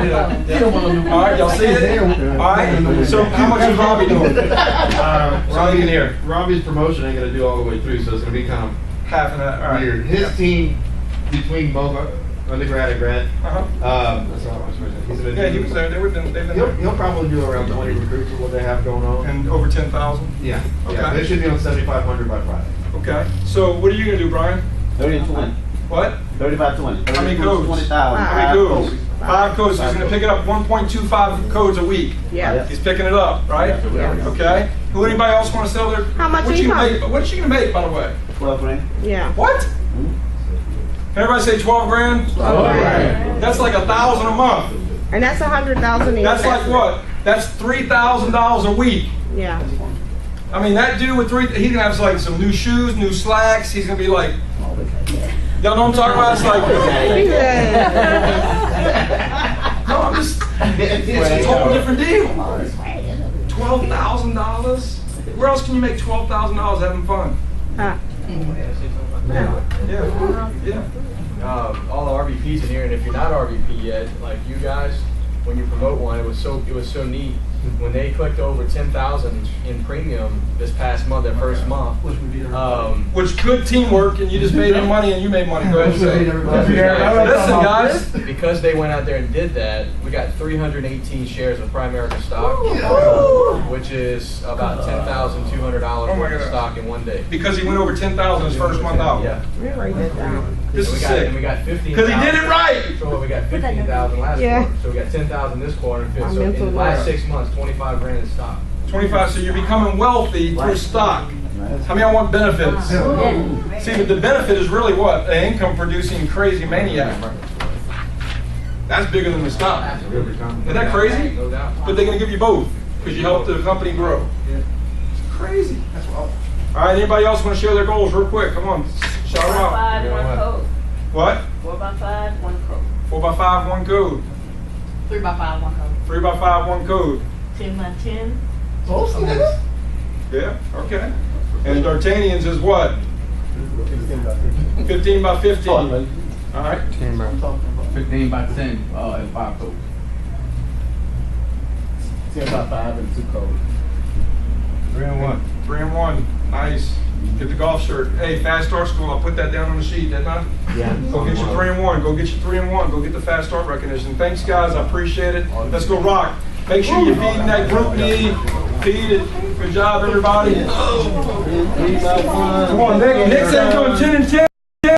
yeah. All right, y'all see it? All right. So how much is Robbie doing? So you can hear. Robbie's promotion ain't gonna do all the way through, so it's gonna be kind of half of that. All right. weird. His team, between both undergrad and grad, that's all I'm saying. Yeah, he was there. They've been there. He'll probably do around 20 recruits is what they have going on. And over 10,000. Yeah. Okay. Yeah, they should be on 7,500 by Friday. Okay. So what are you gonna do, Brian? 30 and 20. What? 35, 20. How many codes? 20,000. How many codes? 5 codes. So he's going to pick it up 1.25 codes a week. Yeah. He's picking it up, right? Yeah. Okay. Who? Anybody else want to sell their? How much What you income? gonna make? What's she going to make, by the way? 12 grand. Yeah. What? Can everybody say 12 grand? 12 grand. That's like $1,000 a month. And that's 100,000. That's like what? That's $3,000 a week. Yeah. I mean, that dude with he can have like some new shoes, new slacks. He's gonna be like, y'all know what I'm talking about? It's like, no, I'm just, it's a total different deal. $12,000. Where else can you make $12,000 having fun? Huh. Yeah. All the RVPs in here, and if you're not RVP yet, like you guys, when you promote one, it was so neat. When they clicked over 10,000 in premium this past month, their first month, which good teamwork, and you just made them money and you made money. Go ahead and say it. Listen, guys. Because they went out there and did that, we got 318 shares of Primerica stock, which is about $10,200 worth of stock in one day. Because he went over 10,000 his first month out. Yeah. Write that down. This is sick. And we got 15,000. Because he did it right. So we got 15,000 last quarter. So we got 10,000 this quarter. So in the last 6 months, 25 grand in stock. 25, so you're becoming wealthy through stock. How many of y'all want benefits? See, but the benefit is really what? An income producing crazy maniac. That's bigger than the stock. Isn't that crazy? But they're going to give you both because you help the company grow. It's crazy. That's all. All right, anybody else want to share their goals real quick? Come on, shout them out. 5, 1 code. What? 4 by 5, 1 code. 4 by 5, 1 code. 3 by 5, 1 code. 3 by 5, 1 code. 10 by 10. Yeah, okay. And D'Artagnan's is what? 15 by 15. All right. 15 by 10 and 5 codes. 10 by 5 and 2 codes. 3 and 1. 3 and 1. Nice. Get the golf shirt. Hey, Fast Start School. I'll put that down on the sheet, didn't I? Yeah. Go get your 3 and 1. Go get your 3 and 1. Go get the Fast Start recognition. Thanks, guys. I appreciate it. Let's go rock. Make sure you're feeding that group need. Feed it. Good job, everybody. Come on, Nick. Nick said going 10 and 10.